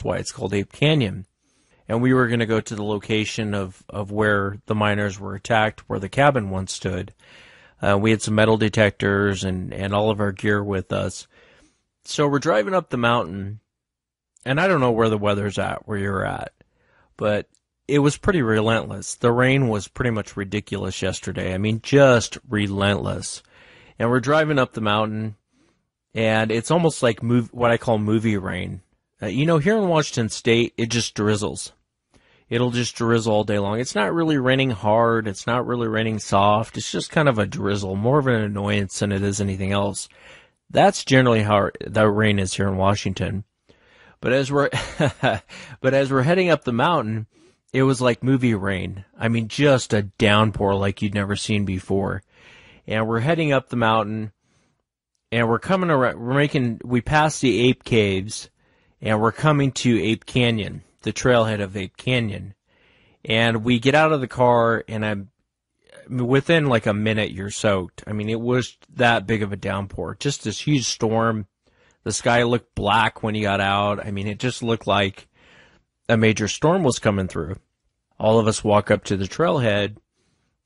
That's why it's called Ape Canyon. And we were going to go to the location of where the miners were attacked, where the cabin once stood. We had some metal detectors and all of our gear with us. So we're driving up the mountain, and I don't know where the weather's at, where you're at, but it was pretty relentless. The rain was pretty much ridiculous yesterday. I mean, just relentless. And we're driving up the mountain, and it's almost like what I call movie rain. Here in Washington State, it just drizzles. It'll just drizzle all day long. It's not really raining hard. It's not really raining soft. It's just kind of a drizzle, more of an annoyance than it is anything else. That's generally how the rain is here in Washington. But as we're heading up the mountain, it was like movie rain. I mean, just a downpour like you'd never seen before. And we're heading up the mountain, and we're coming around. We passed the Ape Caves, and we're coming to Ape Canyon, the trailhead of Ape Canyon. And we get out of the car, and within like a minute, you're soaked. I mean, it was that big of a downpour. Just this huge storm. The sky looked black when you got out. I mean, it just looked like a major storm was coming through. All of us walk up to the trailhead,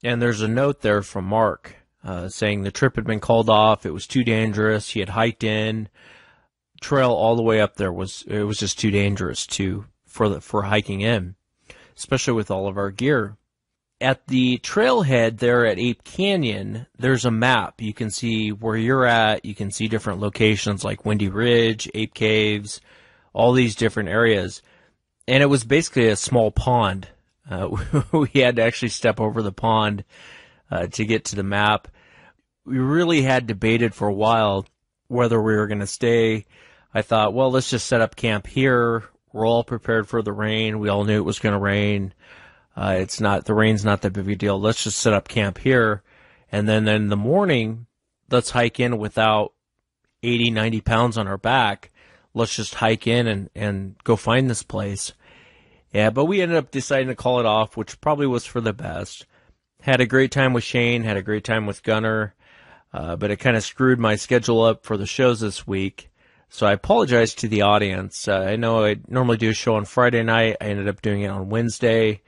and there's a note there from Mark saying the trip had been called off. It was too dangerous. He had hiked in. Trail all the way up there was just too dangerous for hiking in, especially with all of our gear. At the trailhead there at Ape Canyon, there's a map. You can see where you're at. You can see different locations like Windy Ridge, Ape Caves, all these different areas. And it was basically a small pond. We had to actually step over the pond to get to the map. We really had debated for a while whether we were going to stay. I thought, well, let's just set up camp here. We're all prepared for the rain. We all knew it was going to rain. The rain's not that big of a deal. Let's just set up camp here. And then in the morning, let's hike in without 80, 90 pounds on our back. Let's just hike in and go find this place. Yeah, but we ended up deciding to call it off, which probably was for the best. Had a great time with Shane, had a great time with Gunner, but it kind of screwed my schedule up for the shows this week. So I apologize to the audience. I know I normally do a show on Friday night. I ended up doing it on Wednesday,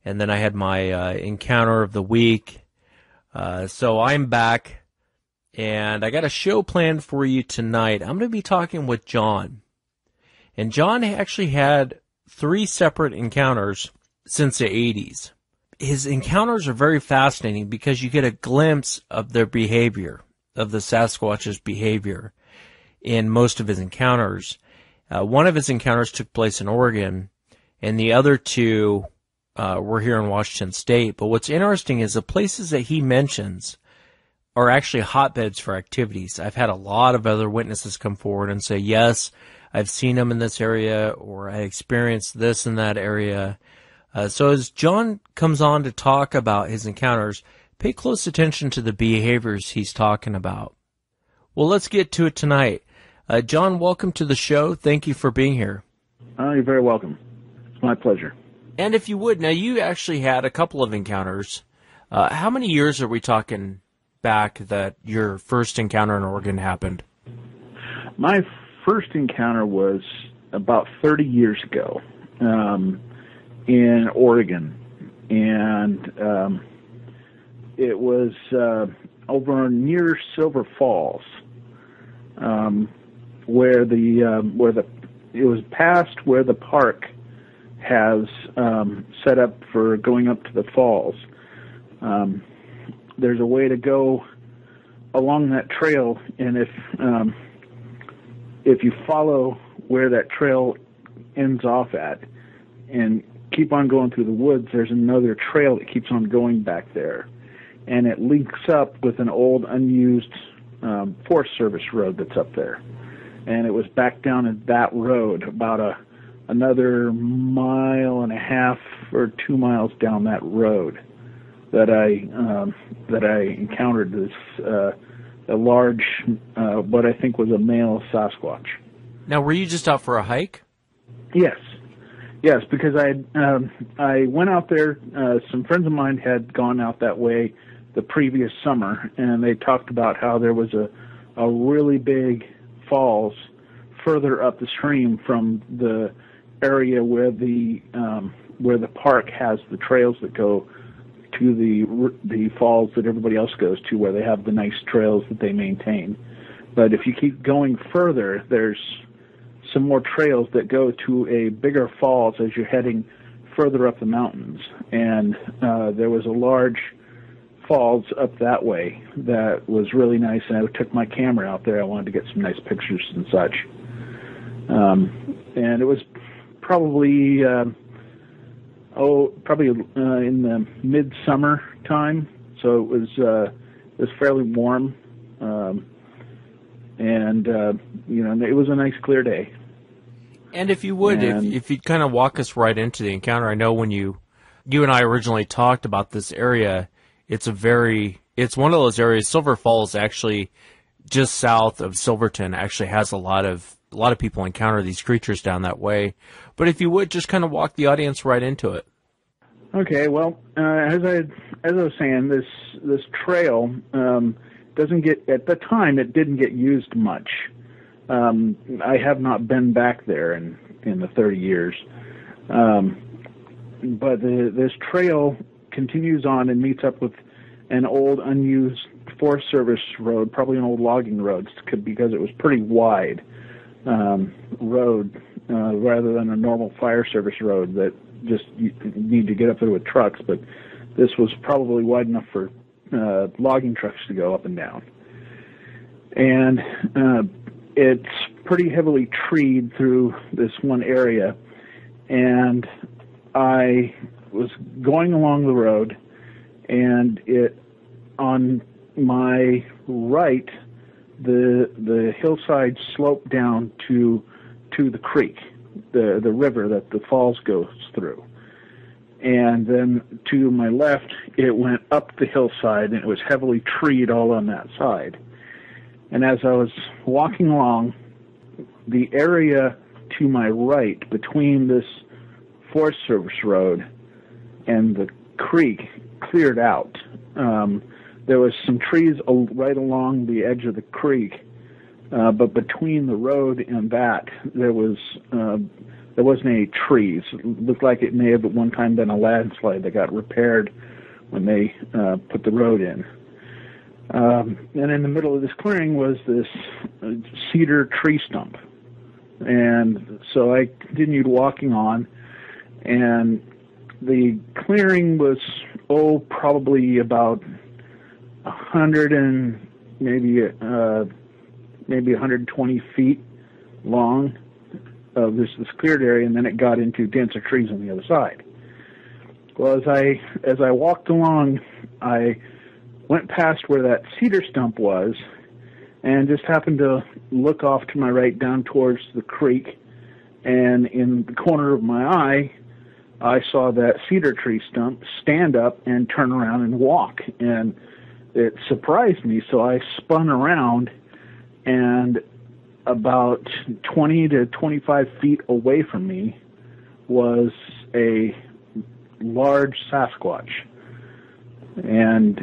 and then I had my encounter of the week. So I'm back, and I got a show planned for you tonight. I'm going to be talking with John. And John actually had 3 separate encounters since the 80s. His encounters are very fascinating because you get a glimpse of their behavior, of the Sasquatch's behavior in most of his encounters. One of his encounters took place in Oregon, and the other 2 were here in Washington State. But what's interesting is the places that he mentions are actually hotbeds for activities. I've had a lot of other witnesses come forward and say, yes, I've seen him in this area, or I experienced this in that area. So as John comes on to talk about his encounters, pay close attention to the behaviors he's talking about. Well, let's get to it tonight. John, welcome to the show. Thank you for being here. You're very welcome. It's my pleasure. And if you would, now you actually had a couple of encounters. How many years are we talking back that your first encounter in Oregon happened? My first encounter was about 30 years ago in Oregon. And it was over near Silver Falls, where it was past where the park has set up for going up to the falls. There's a way to go along that trail, and if you follow where that trail ends off at and keep on going through the woods, there's another trail that keeps on going back there, and it links up with an old unused Forest Service road that's up there. And it was back down at that road, about another 1.5 or 2 miles down that road, that I encountered this a large, what I think was a male Sasquatch. Now, were you just out for a hike? Yes, because I went out there. Some friends of mine had gone out that way the previous summer, and they talked about how there was a really big falls further up the stream from the area where the park has the trails that go to the falls that everybody else goes to, where they have the nice trails that they maintain. But if you keep going further, there's some more trails that go to a bigger falls as you're heading further up the mountains. And there was a large falls up that way that was really nice, and I took my camera out there. I wanted to get some nice pictures and such. And it was probably in the midsummer time, so it was fairly warm, and it was a nice clear day. And if you would, if you'd kind of walk us right into the encounter, I know when you and I originally talked about this area, it's one of those areas. Silver Falls, actually, just south of Silverton, actually has a lot of people encounter these creatures down that way. But if you would, just kind of walk the audience right into it. Okay. Well, as I was saying, this trail doesn't get, at the time, it didn't get used much. I have not been back there in the 30 years. But this trail continues on and meets up with an old unused Forest Service road, probably an old logging road, because it was pretty wide road rather than a normal fire service road that just you need to get up there with trucks. But this was probably wide enough for logging trucks to go up and down. And it's pretty heavily treed through this one area. And I was going along the road, and on my right, the hillside sloped down to the creek, the river that the falls goes through. And then to my left, it went up the hillside, and it was heavily treed all on that side. And as I was walking along, the area to my right, between this Forest Service road and the creek, cleared out. There was some trees right along the edge of the creek, but between the road and that, there wasn't any trees. It looked like it may have at one time been a landslide that got repaired when they put the road in. And in the middle of this clearing was this cedar tree stump. And so I continued walking on, and the clearing was, probably about 100 and maybe 120 feet long of this cleared area, and then it got into denser trees on the other side. Well, as I walked along, I went past where that cedar stump was, and just happened to look off to my right down towards the creek, and in the corner of my eye, I saw that cedar tree stump stand up and turn around and walk, and it surprised me, so I spun around, and about 20 to 25 feet away from me was a large Sasquatch. And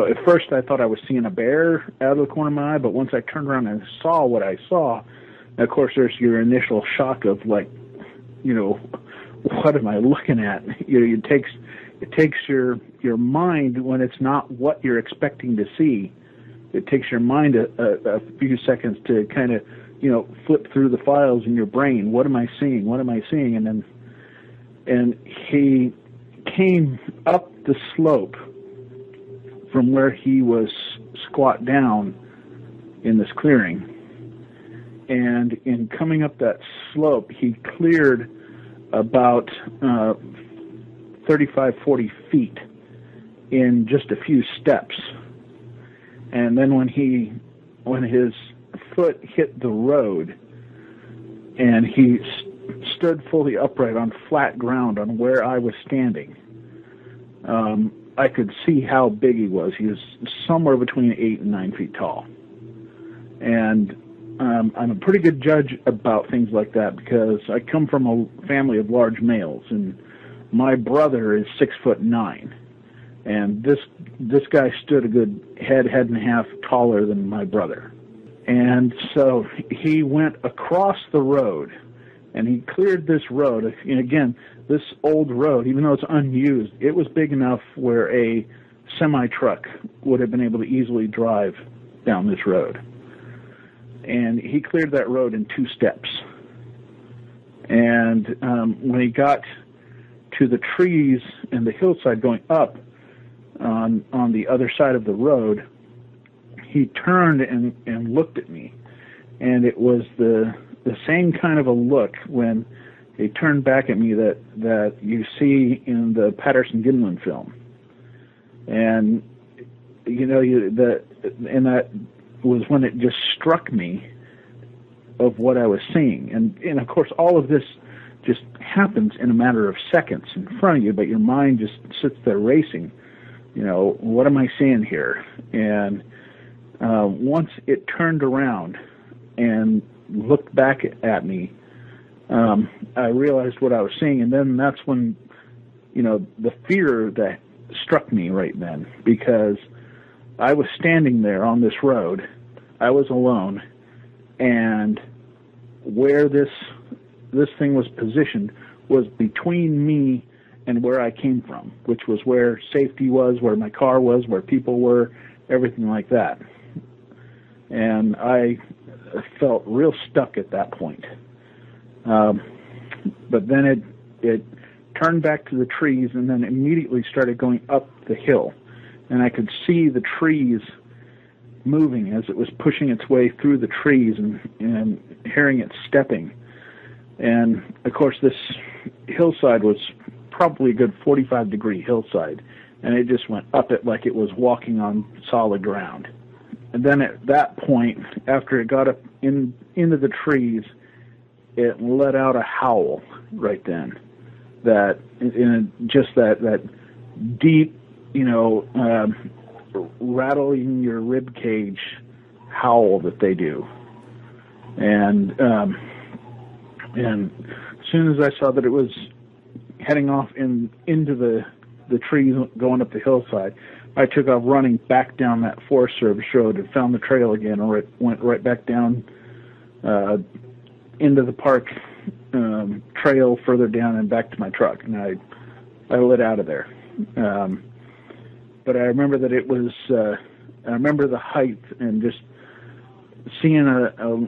at first I thought I was seeing a bear out of the corner of my eye, but once I turned around and saw what I saw, of course there's your initial shock of like, what am I looking at? It takes your mind, when it's not what you're expecting to see, it takes your mind a few seconds to kind of, flip through the files in your brain. What am I seeing? What am I seeing? And he came up the slope from where he was squat down in this clearing. And in coming up that slope, he cleared about 35, 40 feet in just a few steps. And then when his foot hit the road, and he stood fully upright on flat ground on where I was standing, I could see how big he was. He was somewhere between 8 and 9 feet tall. And I'm a pretty good judge about things like that because I come from a family of large males, and my brother is 6'9", and this guy stood a good head and a half taller than my brother. And so he went across the road, and he cleared this road. And again, this old road, even though it's unused, it was big enough where a semi-truck would have been able to easily drive down this road. And he cleared that road in 2 steps. And when he got to the trees and the hillside going up on the other side of the road, he turned and looked at me. And it was the same kind of a look when he turned back at me that you see in the Patterson-Gimlin film. And, that was when it just struck me of what I was seeing. And of course, all of this just happens in a matter of seconds in front of you, but your mind just sits there racing. What am I seeing here? And once it turned around and looked back at me, I realized what I was seeing, and then that's when, the fear that struck me right then, because I was standing there on this road, I was alone, and where this thing was positioned was between me and where I came from, which was where safety was, where my car was, where people were, everything like that. And I felt real stuck at that point. But then it turned back to the trees and then immediately started going up the hill. And I could see the trees moving as it was pushing its way through the trees and hearing it stepping. And, of course, this hillside was probably a good 45-degree hillside, and it just went up it like it was walking on solid ground. And then at that point, after it got up into the trees, it let out a howl right then. That deep, rattling your rib cage howl that they do. And as soon as I saw that it was heading off into the trees going up the hillside, I took off running back down that Forest Service road and found the trail again, or it went right back down into the park trail further down and back to my truck, and I lit out of there. But I remember that it was, I remember the height and just seeing a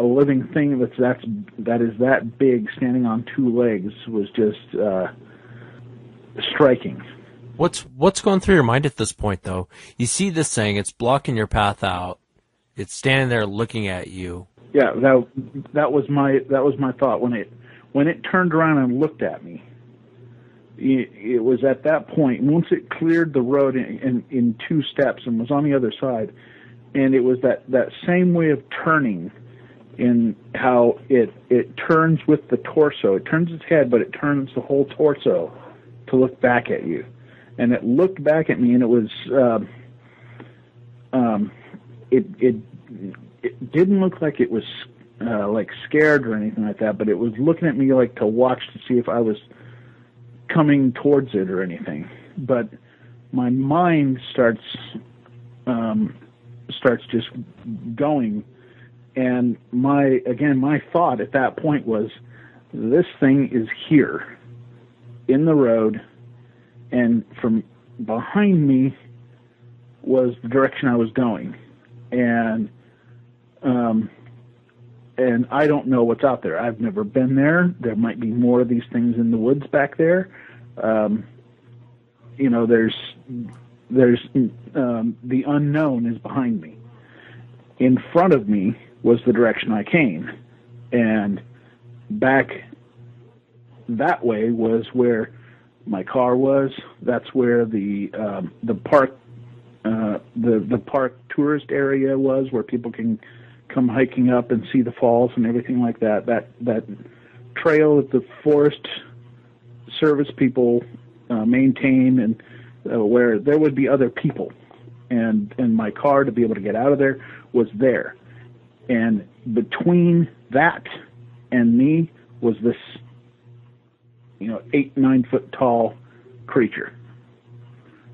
living thing that is that big standing on 2 legs was just striking. What's going through your mind at this point, though? You see this thing, it's blocking your path out. It's standing there looking at you. Yeah, that was my thought when it turned around and looked at me. It was at that point, once it cleared the road in 2 steps and was on the other side, and it was that same way of turning in how it turns with the torso. It turns its head, but it turns the whole torso to look back at you. And it looked back at me, and it was it didn't look like it was like scared or anything like that, but it was looking at me like to watch to see if I was coming towards it or anything. But my mind starts just going, and my thought at that point was, this thing is here in the road, and from behind me was the direction I was going, and I don't know what's out there. I've never been there. There might be more of these things in the woods back there. There's the unknown is behind me. In front of me was the direction I came, and back that way was where my car was. That's where the park the park tourist area was, where people can come hiking up and see the falls and everything like that. That trail that the Forest Service people maintain, and where there would be other people, and my car to be able to get out of there was there. And between that and me was this 8-9 foot tall creature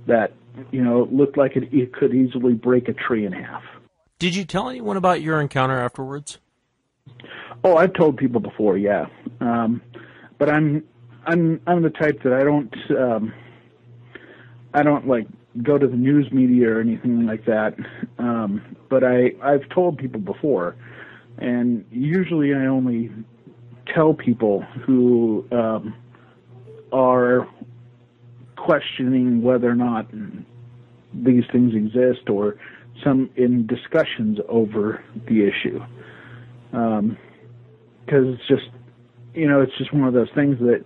that looked like it could easily break a tree in half. Did you tell anyone about your encounter afterwards? Oh, I've told people before, yeah. But I'm the type that I don't like go to the news media or anything like that. But I've told people before, and usually I only tell people who are questioning whether or not these things exist, or some in discussions over the issue. Because it's just, it's just one of those things that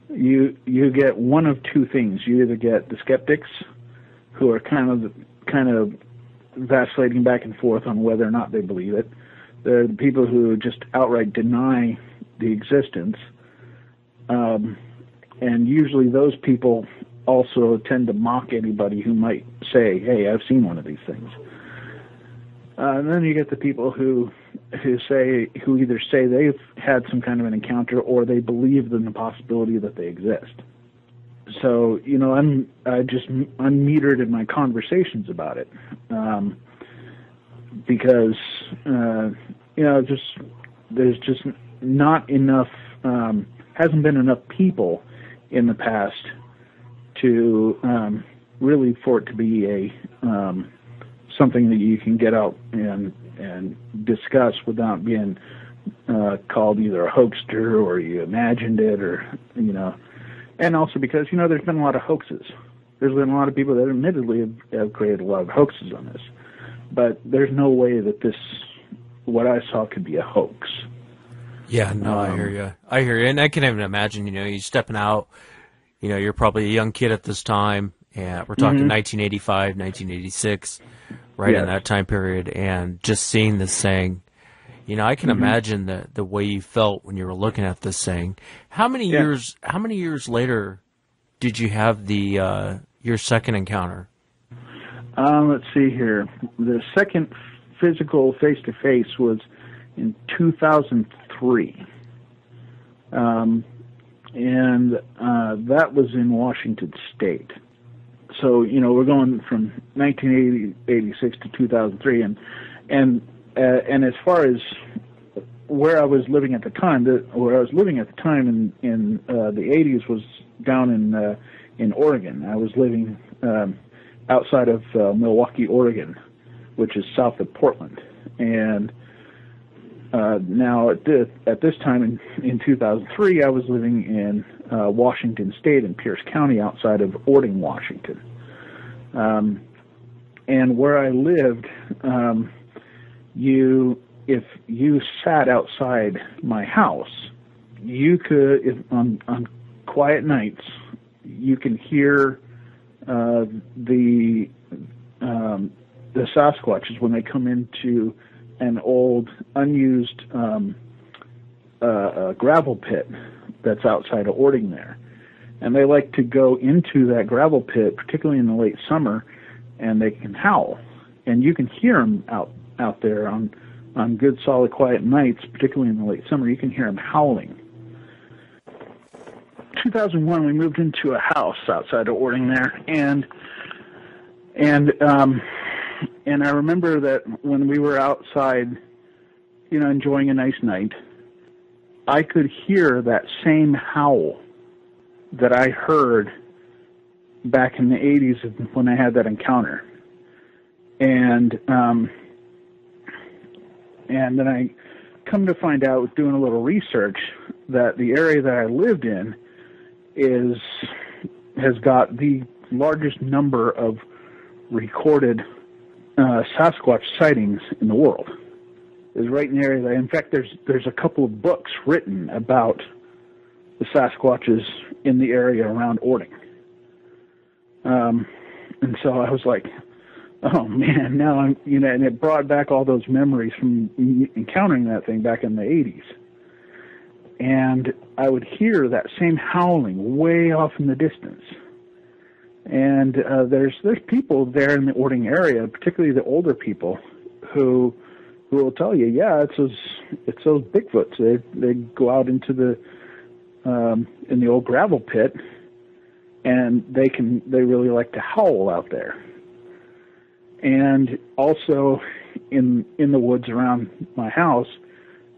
you get one of two things. You either get the skeptics, who are kind of vacillating back and forth on whether or not they believe it. They're the people who just outright deny the existence. And usually those people also tend to mock anybody who might say, hey, I've seen one of these things. And then you get the people who either say they've had some kind of an encounter, or they believe in the possibility that they exist. So, I'm metered in my conversations about it, because there's just not enough, hasn't been enough people in the past to really for it to be a something that you can get out and discuss without being called either a hoaxer or you imagined it, or and also because there's been a lot of hoaxes. There's been a lot of people that admittedly have created a lot of hoaxes on this, but there's no way that what I saw could be a hoax. Yeah, no, I hear you, and I can even imagine. You stepping out. You're probably a young kid at this time, and we're talking 1985, 1986, right in that time period, and just seeing this thing. I can imagine the way you felt when you were looking at this thing. How many years later did you have your second encounter? Let's see here. The second physical face-to-face was in 2003. And that was in Washington State. So, we're going from 1986 to 2003, and as far as where I was living at the time, in the 80s was down in Oregon. I was living outside of Milwaukee, Oregon, which is south of Portland, and now at this time in 2003, I was living in Washington State in Pierce County, outside of Ording, Washington. And where I lived, if you sat outside my house, you could, on quiet nights, you can hear the Sasquatches when they come into an old unused gravel pit that's outside of Ording there. And they like to go into that gravel pit, particularly in the late summer, and they can howl. And you can hear them out there on good, solid, quiet nights, particularly in the late summer. You can hear them howling. 2001, we moved into a house outside of Ording there, and I remember that when we were outside, enjoying a nice night, I could hear that same howl that I heard back in the 80s when I had that encounter. And then I come to find out, doing a little research, that the area that I lived in has got the largest number of recorded Sasquatch sightings in the world. Is right in the area. In fact, there's a couple of books written about the Sasquatches in the area around Ording. And so I was like, oh man, now I'm, and it brought back all those memories from encountering that thing back in the 80s. And I would hear that same howling way off in the distance. And there's people there in the Ording area, particularly the older people, who will tell you, yeah, it's those Bigfoots. They go out into the in the old gravel pit, and they really like to howl out there. And also, in the woods around my house,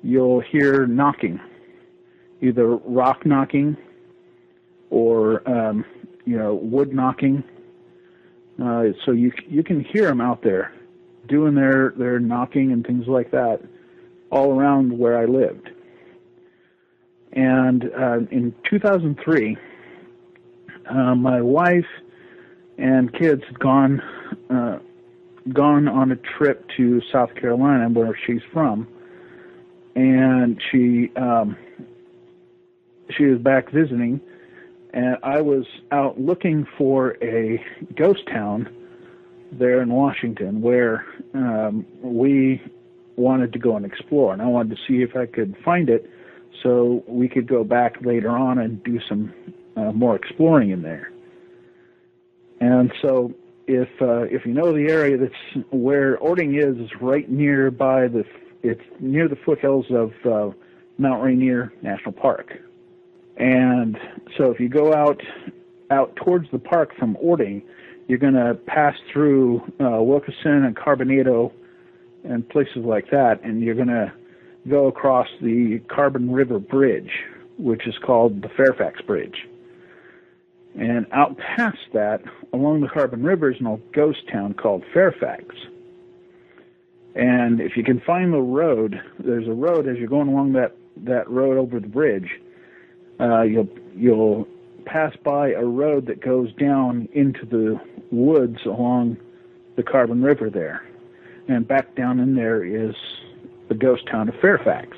you'll hear knocking, either rock knocking or wood knocking. So you can hear them out there doing their knocking and things like that all around where I lived. And in 2003, my wife and kids had gone on a trip to South Carolina, where she's from, and she was back visiting, and I was out looking for a ghost town there in Washington where we wanted to go and explore, and I wanted to see if I could find it so we could go back later on and do some more exploring in there. And so if you know the area, that's where Orting is right nearby it's near the foothills of Mount Rainier National Park. And so if you go out towards the park from Orting, you're going to pass through Wilkeson and Carbonado and places like that, and you're going to go across the Carbon River Bridge, which is called the Fairfax Bridge. And out past that, along the Carbon River, is an old ghost town called Fairfax. And if you can find the road, there's a road as you're going along that road over the bridge. You'll pass by a road that goes down into the woods along the Carbon River there. And back down in there is the ghost town of Fairfax.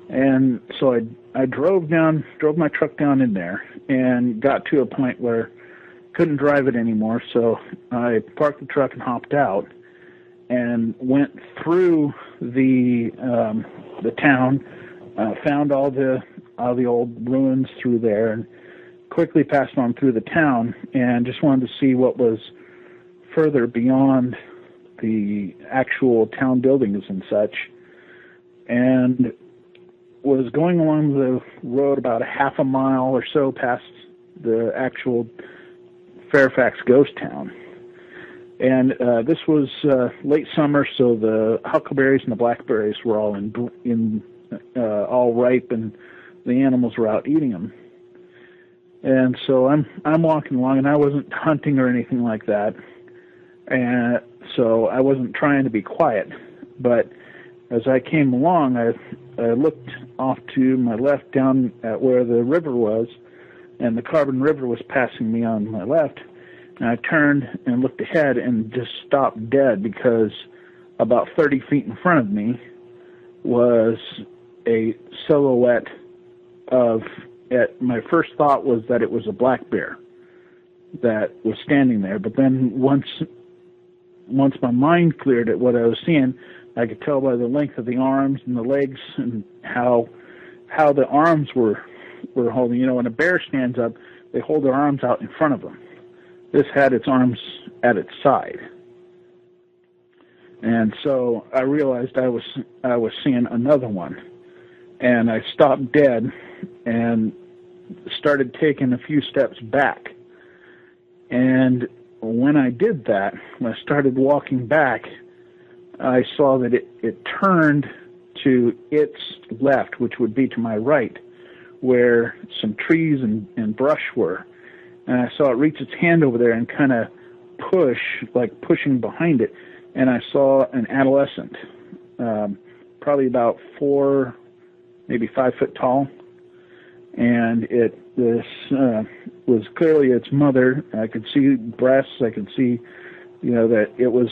And so I drove my truck down in there and got to a point where I couldn't drive it anymore, so I parked the truck and hopped out and went through the town, found all the old ruins through there, and quickly passed on through the town and just wanted to see what was further beyond the actual town buildings and such, and was going along the road about a half a mile or so past the actual Fairfax ghost town. And this was late summer, so the huckleberries and the blackberries were all all ripe, and the animals were out eating them. And so I'm walking along, and I wasn't hunting or anything like that, and so I wasn't trying to be quiet. But as I came along, I looked off to my left down at where the river was, and the Carbon River was passing me on my left. And I turned and looked ahead and just stopped dead, because about 30 feet in front of me was a silhouette of, my first thought was that it was a black bear that was standing there. But then once my mind cleared at what I was seeing, I could tell by the length of the arms and the legs and how the arms were holding. You know, when a bear stands up, they hold their arms out in front of them. This had its arms at its side. And so I realized I was seeing another one. And I stopped dead and started taking a few steps back. And when I did that, when I started walking back, I saw that it turned to its left, which would be to my right, where some trees and brush were. And I saw it reach its hand over there and kind of push, like pushing behind it. And I saw an adolescent, probably about 4, maybe 5 foot tall. And this was clearly its mother. I could see breasts. I could see, that it was,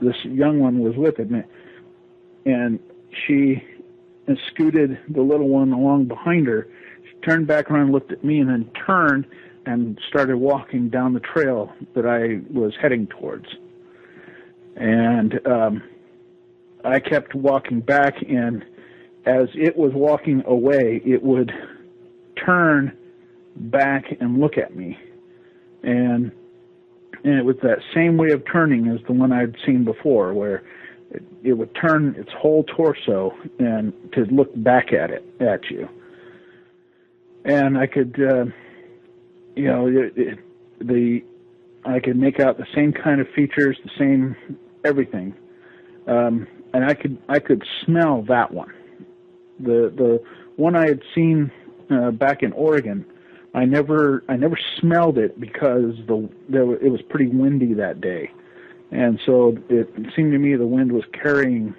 this young one was with it. And she scooted the little one along behind her. She turned back around and looked at me, and then turned and started walking down the trail that I was heading towards. And I kept walking back, and as it was walking away, it would turn back and look at me. And it was that same way of turning as the one I'd seen before, where it would turn its whole torso and to look back at you. And I could, I could make out the same kind of features, the same everything. and I could smell that one. The one I had seen back in Oregon, I never smelled it because it was pretty windy that day, and so it seemed to me the wind was carrying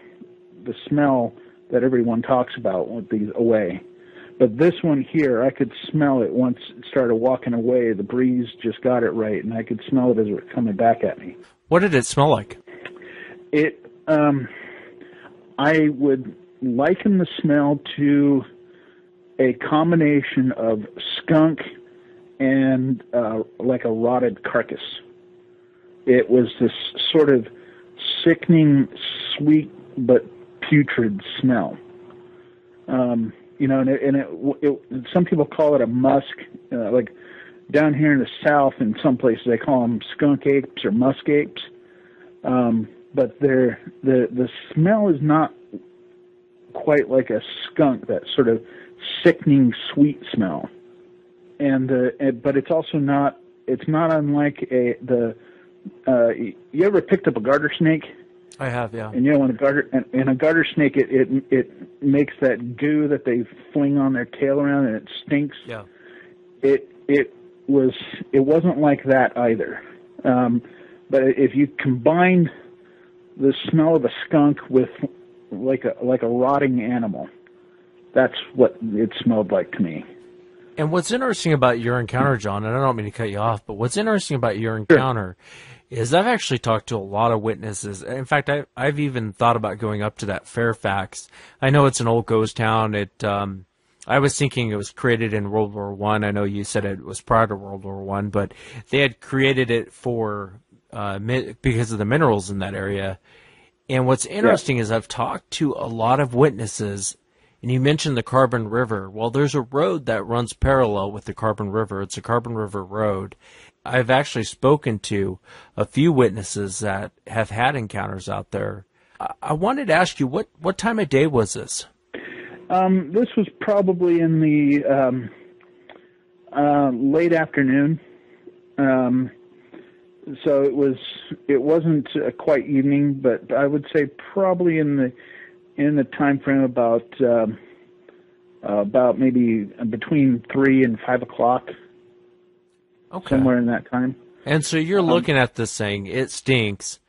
the smell that everyone talks about with these away. But this one here, I could smell it once it started walking away. The breeze just got it right, and I could smell it as it was coming back at me. What did it smell like? I would liken the smell to a combination of skunk and like a rotted carcass. It was this sort of sickening, sweet but putrid smell. You know, and some people call it a musk. Like down here in the South, in some places they call them skunk apes or musk apes. But the smell is not quite like a skunk, that sort of sickening sweet smell. But it's also not. It's not unlike you ever picked up a garter snake? I have, yeah. And you know, when a garter snake, it makes that goo that they fling on their tail around, and it stinks. Yeah. It wasn't like that either. But if you combined the smell of a skunk with like a rotting animal, that's what it smelled like to me. And what's interesting about your encounter, John, and I don't mean to cut you off, but what's interesting about your encounter is I've actually talked to a lot of witnesses. In fact, I've even thought about going up to that Fairfax. I know it's an old ghost town. I was thinking it was created in World War I. I know you said it was prior to World War I, but they had created it because of the minerals in that area. And what's interesting is I've talked to a lot of witnesses, and you mentioned the Carbon River. Well, there's a road that runs parallel with the Carbon River. It's a Carbon River road. I've actually spoken to a few witnesses that have had encounters out there. I wanted to ask you, what time of day was this? This was probably in the late afternoon. So it wasn't quite evening, but I would say probably in the time frame about maybe between 3 and 5 o'clock. Okay. Somewhere in that time. And so you're looking at this thing. It stinks.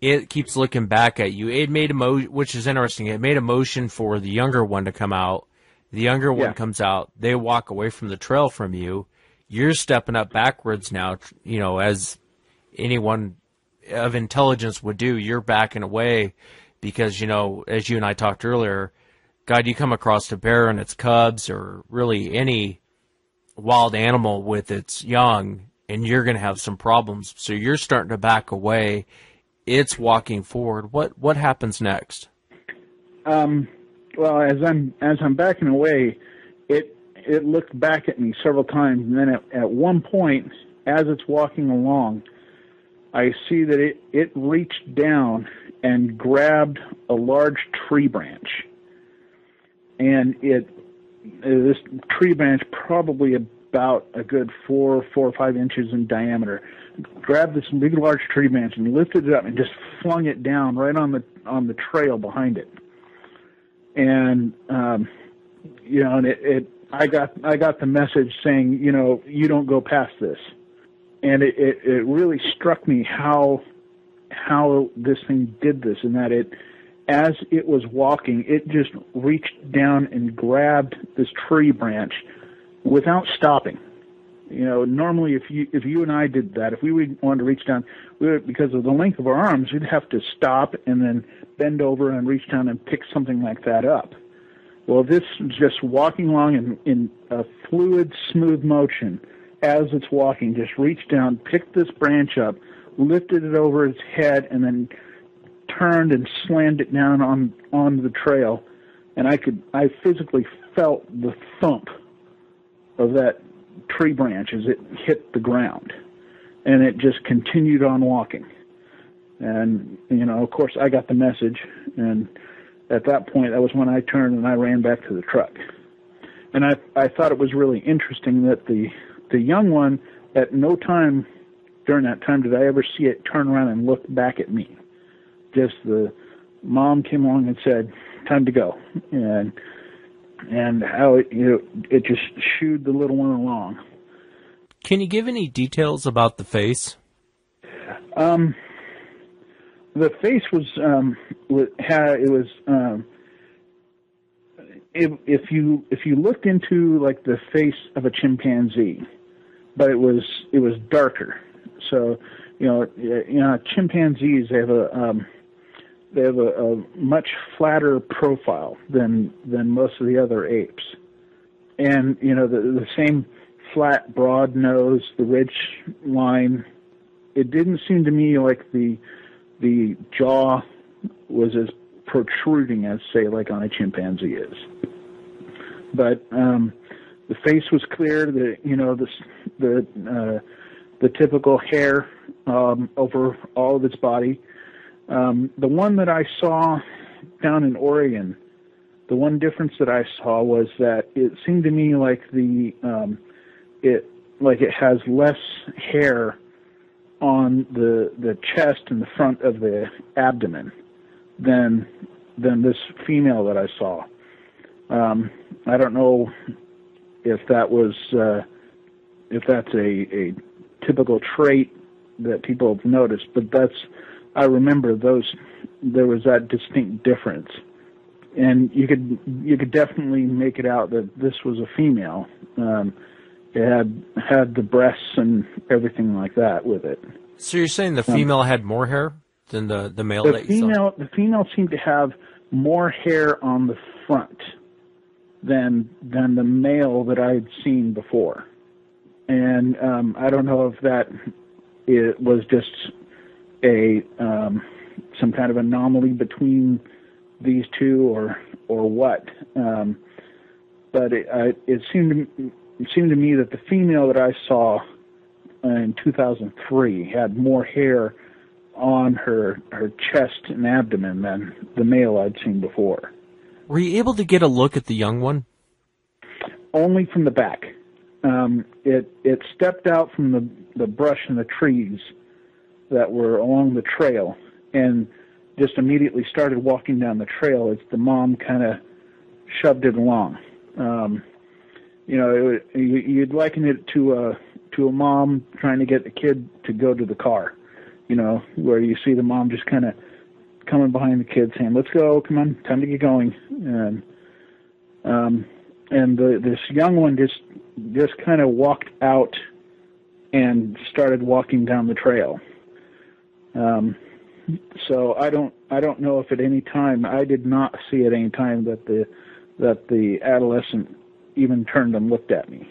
It keeps looking back at you. It made which is interesting. It made a motion for the younger one to come out. The younger one comes out. They walk away from the trail from you. You're stepping up backwards now, you know, as anyone of intelligence would do. You're backing away because, you know, as you and I talked earlier, God, you come across a bear and its cubs or really any wild animal with its young, and you're going to have some problems. So you're starting to back away. It's walking forward. What happens next? Well, as I'm backing away, it looked back at me several times, and then at one point, as it's walking along, I see that it reached down and grabbed a large tree branch, and this tree branch, probably about a good 4 or 5 inches in diameter, grabbed this big, large tree branch and lifted it up and just flung it down right on the trail behind it. And you know, and I got the message saying, you know, you don't go past this. And it really struck me how this thing did this, and that as it was walking, it just reached down and grabbed this tree branch without stopping. You know, normally if you and I did that, if we wanted to reach down, because of the length of our arms, we'd have to stop and then bend over and reach down and pick something like that up. Well, this was just walking along in a fluid, smooth motion as it's walking, just reached down, picked this branch up, lifted it over its head, and then turned and slammed it down on the trail. And I physically felt the thump of that tree branch as it hit the ground. And it just continued on walking. And, you know, of course, I got the message. And at that point, that was when I turned and I ran back to the truck. And I thought it was really interesting that the young one, at no time during that time did I ever see it turn around and look back at me. Just the Mom came along and said, "Time to go," and how it just shooed the little one along. Can you give any details about the face? The face was if you looked into like the face of a chimpanzee, but it was darker. So chimpanzees, they have a much flatter profile than most of the other apes, and the same flat, broad nose, the ridge line. It didn't seem to me like the jaw was as protruding as, say, like on a chimpanzee is. But the face was clear. The typical hair over all of its body. The one that I saw down in Oregon, the one difference that I saw was that it seemed to me like it has less hair on the chest and the front of the abdomen than this female that I saw. I don't know if that's a typical trait that people have noticed, but I remember there was that distinct difference, and you could definitely make it out that this was a female. It had the breasts and everything like that with it. So you're saying the female had more hair than the male that you saw? The female seemed to have more hair on the front than the male that I had seen before. And I don't know if it was just some kind of anomaly between these two or what. But it seemed to me that the female that I saw in 2003 had more hair on her chest and abdomen than the male I'd seen before. Were you able to get a look at the young one? Only from the back. It stepped out from the brush and the trees that were along the trail and just immediately started walking down the trail as the mom kind of shoved it along. You'd liken it to a mom trying to get the kid to go to the car, where you see the mom just kind of coming behind the kid saying, "Let's go, come on, time to get going." And this young one just kind of walked out and started walking down the trail. So I don't know if at any time, I did not see at any time that the adolescent even turned and looked at me.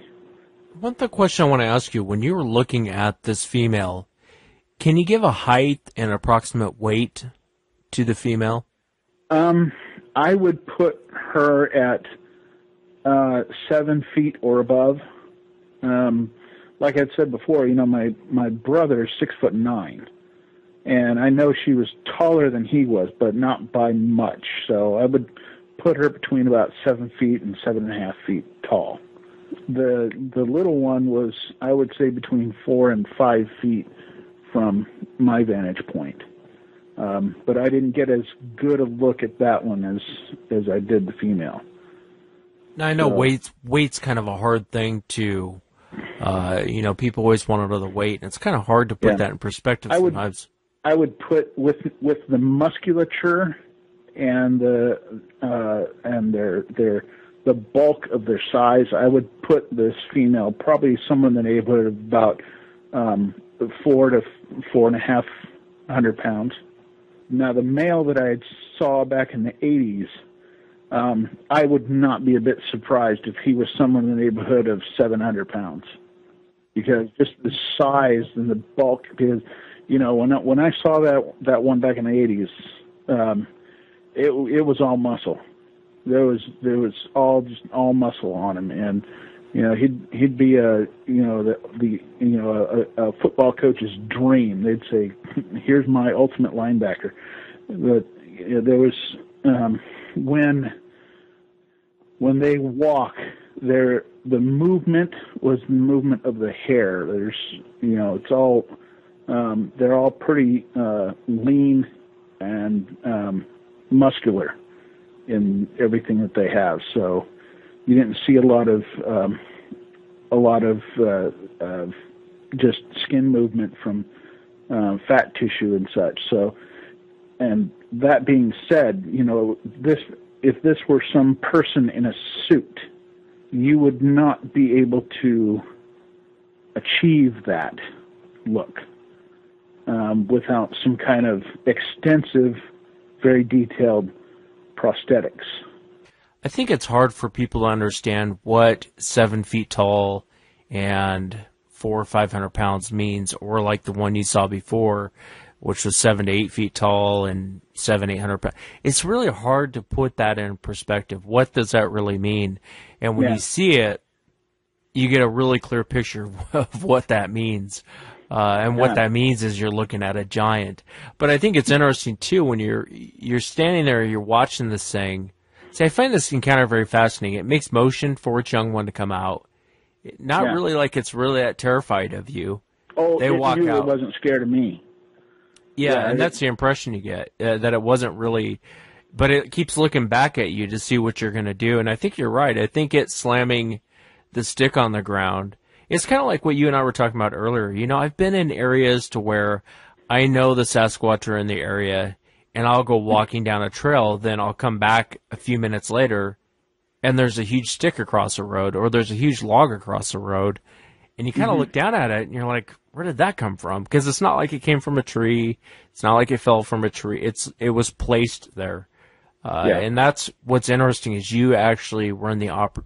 One other question I want to ask you, when you were looking at this female, can you give a height and approximate weight to the female? I would put her at 7 feet or above. Like I'd said before, my brother is 6'9", and I know she was taller than he was, but not by much. So I would put her between about 7 feet and 7.5 feet tall. The little one was, I would say, between 4 and 5 feet from my vantage point. But I didn't get as good a look at that one as I did the female. Now, I know weight's kind of a hard thing to, people always want to know the weight, and it's kind of hard to put that in perspective sometimes. I would put with the musculature and the bulk of their size, I would put this female probably somewhere in the neighborhood of about 4 to 4.5 pounds. Now, the male that I saw back in the 80s, I would not be a bit surprised if he was somewhere in the neighborhood of 700 pounds, because just the size and the bulk. Because when I saw that one back in the 80s, it was all muscle. There was all muscle on him, and he'd be a football coach's dream. They'd say, "Here's my ultimate linebacker." But there was when they walk, the movement was the movement of the hair. There's it's all they're all pretty lean and muscular in everything that they have. So you didn't see a lot of just skin movement from fat tissue and such. So, and that being said, if this were some person in a suit, you would not be able to achieve that look without some kind of extensive, very detailed prosthetics. I think it's hard for people to understand what 7 feet tall and 400 or 500 pounds means, or like the one you saw before, which was 7 to 8 feet tall and 800 pounds. It's really hard to put that in perspective. What does that really mean? And when you see it, you get a really clear picture of what that means. And what that means is you're looking at a giant. But I think it's interesting too when you're standing there, you're watching this thing. See, I find this encounter very fascinating. It makes motion for its young one to come out. Not really like it's really that terrified of you. Oh, they walk knew out. It wasn't scared of me. Yeah, and that's the impression you get, that it wasn't really, but it keeps looking back at you to see what you're going to do. And I think you're right. I think it's slamming the stick on the ground. It's kind of like what you and I were talking about earlier. I've been in areas to where I know the Sasquatch are in the area, and I'll go walking down a trail, then I'll come back a few minutes later, and there's a huge stick across the road, or there's a huge log across the road, and you kind of look down at it, and you're like, where did that come from? Because it's not like it came from a tree. It's not like it fell from a tree. It was placed there. And that's what's interesting is you actually were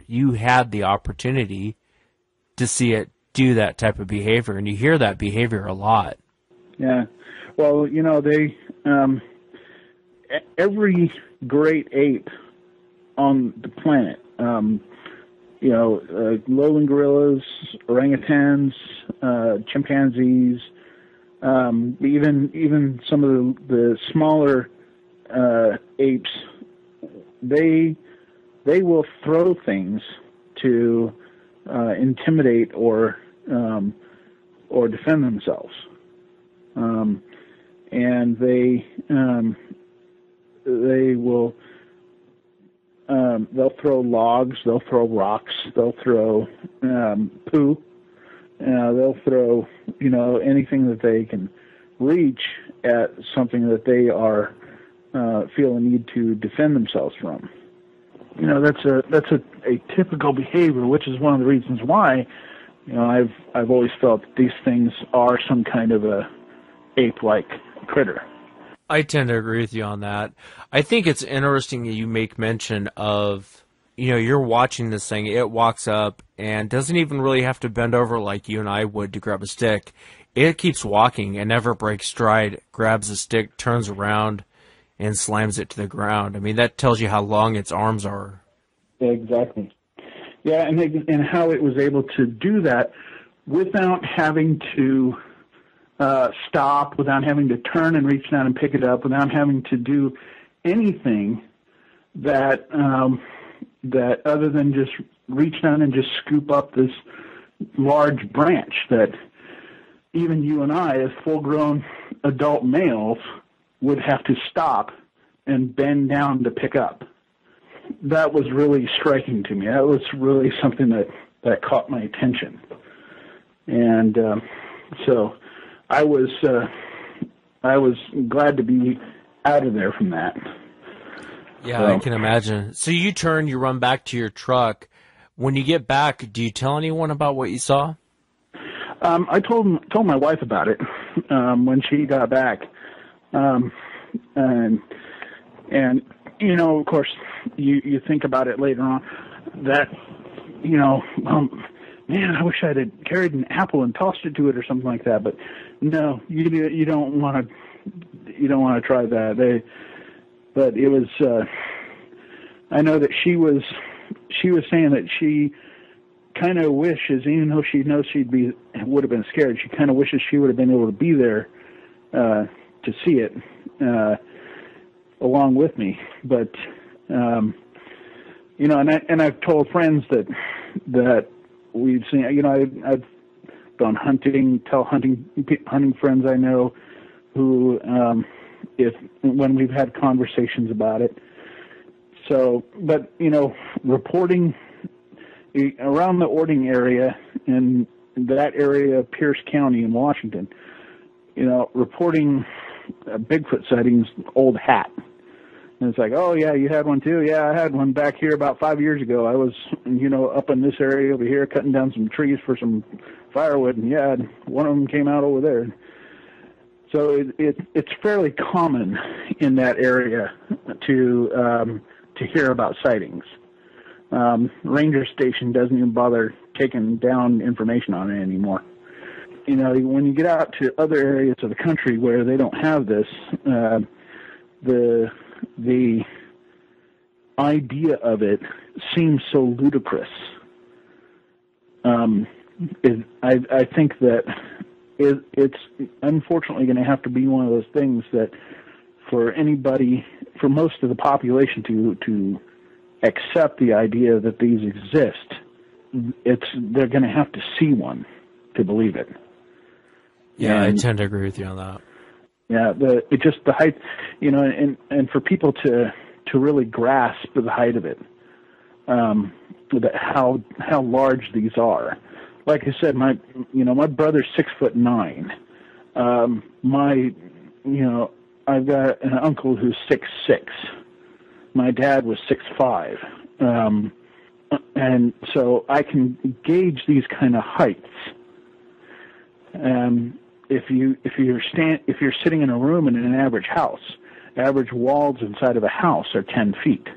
you had the opportunity to see it do that type of behavior, and you hear that behavior a lot. Yeah. Well, they every great ape on the planet, lowland gorillas, orangutans, chimpanzees, even some of the smaller apes, they will throw things to intimidate or defend themselves, and they will. They'll throw logs, they'll throw rocks, they'll throw poo, they'll throw anything that they can reach at something that they are feel a need to defend themselves from. That's a typical behavior, which is one of the reasons why I've always felt that these things are some kind of a ape-like critter. I tend to agree with you on that. I think it's interesting that you make mention of, you're watching this thing, it walks up and doesn't even really have to bend over like you and I would to grab a stick. It keeps walking and never breaks stride, grabs a stick, turns around, and slams it to the ground. I mean, that tells you how long its arms are. Exactly. Yeah, and how it was able to do that without having to stop, without having to turn and reach down and pick it up, without having to do anything that other than just reach down and just scoop up this large branch that even you and I, as full-grown adult males, would have to stop and bend down to pick up. That was really striking to me. That was really something that caught my attention. And so I was glad to be out of there from that. Yeah, so I can imagine. So you run back to your truck. When you get back, do you tell anyone about what you saw? I told my wife about it when she got back, and of course you think about it later on that man, I wish I'd have carried an apple and tossed it to it or something like that. But no, you don't want to try that. But it was. I know that she was saying that she kind of wishes, even though she knows would have been scared, she kind of wishes she would have been able to be there to see it along with me. But and I've told friends that we've seen. I've gone hunting, tell hunting friends I know who if when we've had conversations about it. So, but reporting around the Ording area, in that area of Pierce County in Washington, reporting Bigfoot sightings, old hat. And it's like, oh yeah, you had one too? Yeah, I had one back here about 5 years ago. I was, up in this area over here cutting down some trees for some firewood, and yeah, one of them came out over there. So it's fairly common in that area to hear about sightings. Ranger station doesn't even bother taking down information on it anymore. When you get out to other areas of the country where they don't have this, the idea of it seems so ludicrous. I think that it's unfortunately going to have to be one of those things that for most of the population to accept the idea that these exist, they're going to have to see one to believe it. Yeah, I tend to agree with you on that. Yeah, the height, and for people to really grasp the height of it, how large these are. Like I said, my brother's 6'9". I've got an uncle who's 6'6". My dad was 6'5", and so I can gauge these kind of heights. If you're sitting in a room in an average house, average walls inside of a house are 10 feet,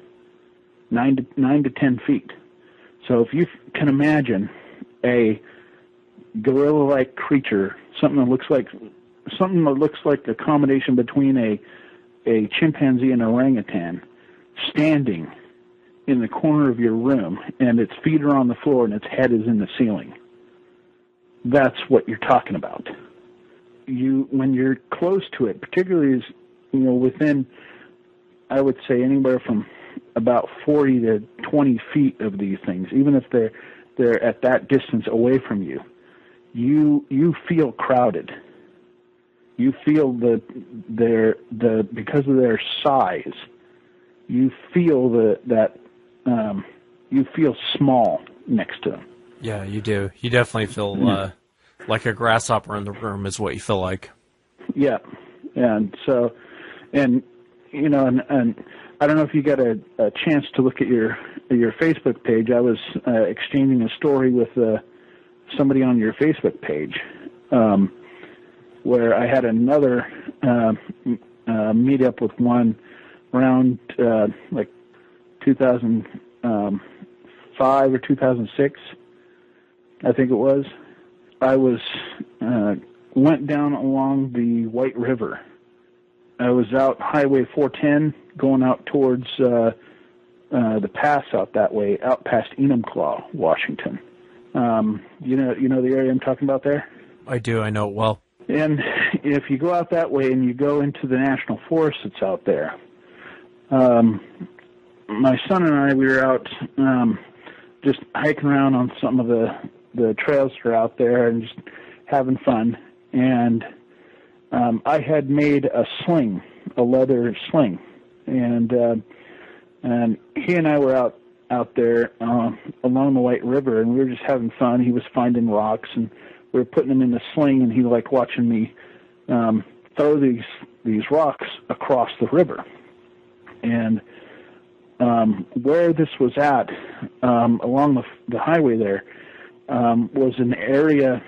9 to 10 feet. So if you can imagine a gorilla-like creature, something that looks like a combination between a chimpanzee and an orangutan, standing in the corner of your room, and its feet are on the floor and its head is in the ceiling. That's what you're talking about. When you're close to it, particularly within, I would say, anywhere from about 40 to 20 feet of these things, even if they're at that distance away from you, you feel crowded. You feel because of their size, you feel that you feel small next to them. Yeah, you do. You definitely feel like a grasshopper in the room is what you feel like. Yeah, and so, and I don't know if you got a chance to look at your Facebook page. I was exchanging a story with somebody on your Facebook page, where I had another meet up with one around like 2005 or 2006, I think it was. I went down along the White River. I was out Highway 410 going out towards the pass out that way, out past Enumclaw, Washington. You know the area I'm talking about there? I do. I know it well. And if you go out that way and you go into the national forest that's out there, my son and I, we were out just hiking around on some of the trails that are out there and just having fun. And I had made a sling, a leather sling, and he and I were out there along the White River, and we were just having fun. He was finding rocks, and we were putting them in the sling, and he liked watching me throw these rocks across the river. And where this was at, along the highway there, was an area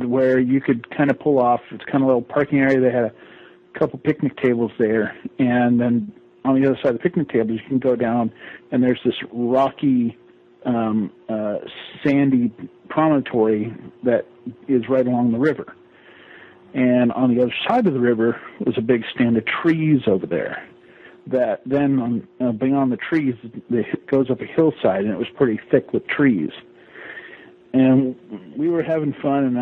where you could kind of pull off. It's kind of a little parking area. They had a couple picnic tables there, and then on the other side of the picnic tables, you can go down, and there's this rocky, sandy promontory that is right along the river. And on the other side of the river was a big stand of trees over there. That then, beyond the trees, it goes up a hillside, and it was pretty thick with trees. And we were having fun, and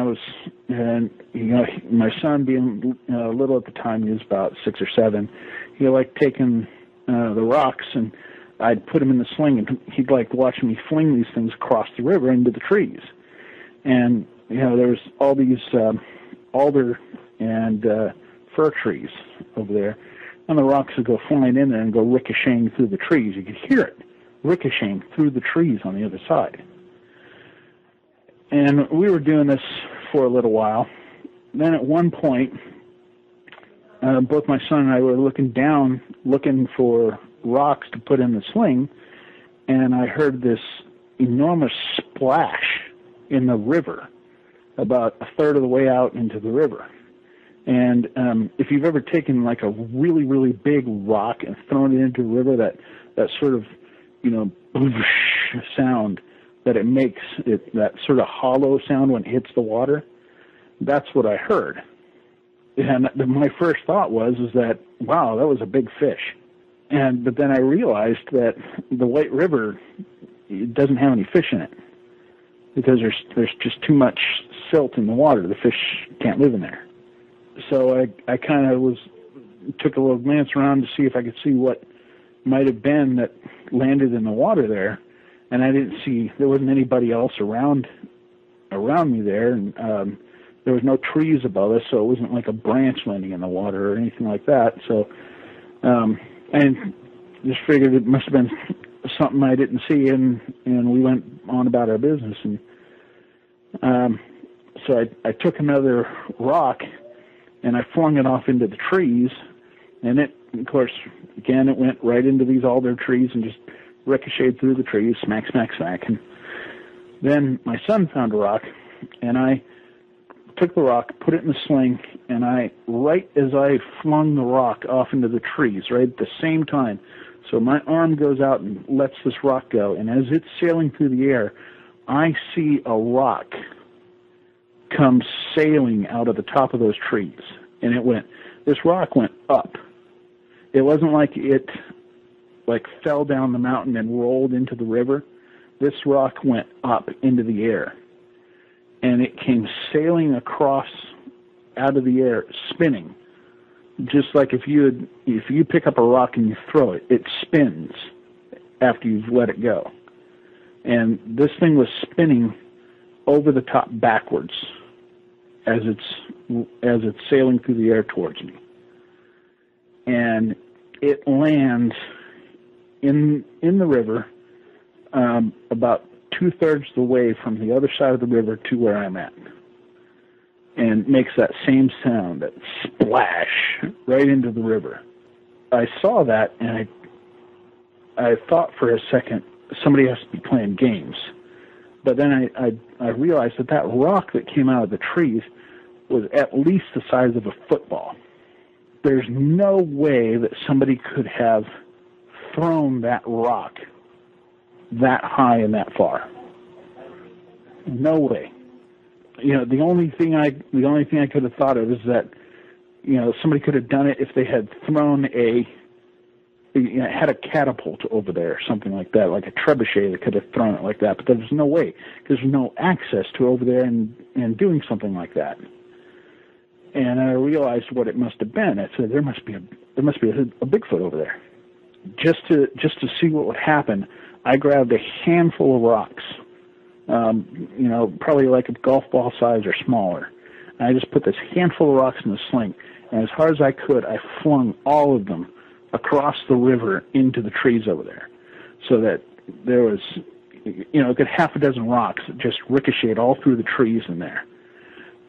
my son being little at the time, he was about 6 or 7, he liked taking the rocks, and I'd put him in the sling, and he'd like watching me fling these things across the river into the trees. And, there was all these alder and fir trees over there, and the rocks would go flying in there and go ricocheting through the trees. You could hear it ricocheting through the trees on the other side. And we were doing this for a little while. Then at one point, both my son and I were looking down, looking for rocks to put in the sling, and I heard this enormous splash in the river, about a third of the way out into the river. And if you've ever taken like a really, really big rock and thrown it into the river, that sort of, sound that it makes, that sort of hollow sound when it hits the water, that's what I heard. And my first thought was that, wow, that was a big fish. But then I realized that the White River, it doesn't have any fish in it because there's just too much silt in the water. The fish can't live in there. So I kind of took a little glance around to see if I could see what might have been that landed in the water there, and I didn't see, there wasn't anybody else around me there, and there was no trees above us, so it wasn't like a branch landing in the water or anything like that. So and just figured it must have been something I didn't see, and we went on about our business. And so I took another rock and I flung it off into the trees, and it, of course, again, it went right into these alder trees and just ricocheted through the trees, smack, smack, smack. And then my son found a rock, and I took the rock, put it in the sling, and right as I flung the rock off into the trees, right at the same time, so my arm goes out and lets this rock go, and as it's sailing through the air, I see a rock come sailing out of the top of those trees. And this rock went up. It wasn't like it fell down the mountain and rolled into the river. This rock went up into the air. And it came sailing across out of the air, spinning. Just like if you pick up a rock and you throw it, it spins after you've let it go. And this thing was spinning over the top backwards as it's sailing through the air towards me. And it lands in the river about 2/3 of the way from the other side of the river to where I'm at, and makes that same sound, that splash, right into the river. I saw that, and I thought for a second, somebody has to be playing games. But then I realized that rock that came out of the trees was at least the size of a football. There's no way that somebody could have thrown that rock that high and that far. No way. The only thing I could have thought of is that, somebody could have done it if they had thrown had a catapult over there or something like that, like a trebuchet that could have thrown it like that. But there's no way, because there's no access to over there and doing something like that. And I realized what it must have been. I said, there must be a Bigfoot over there. Just to see what would happen, I grabbed a handful of rocks, probably like a golf ball size or smaller. And I just put this handful of rocks in the sling, and as hard as I could, I flung all of them across the river into the trees over there, so that there was, a good half a dozen rocks that just ricocheted all through the trees in there.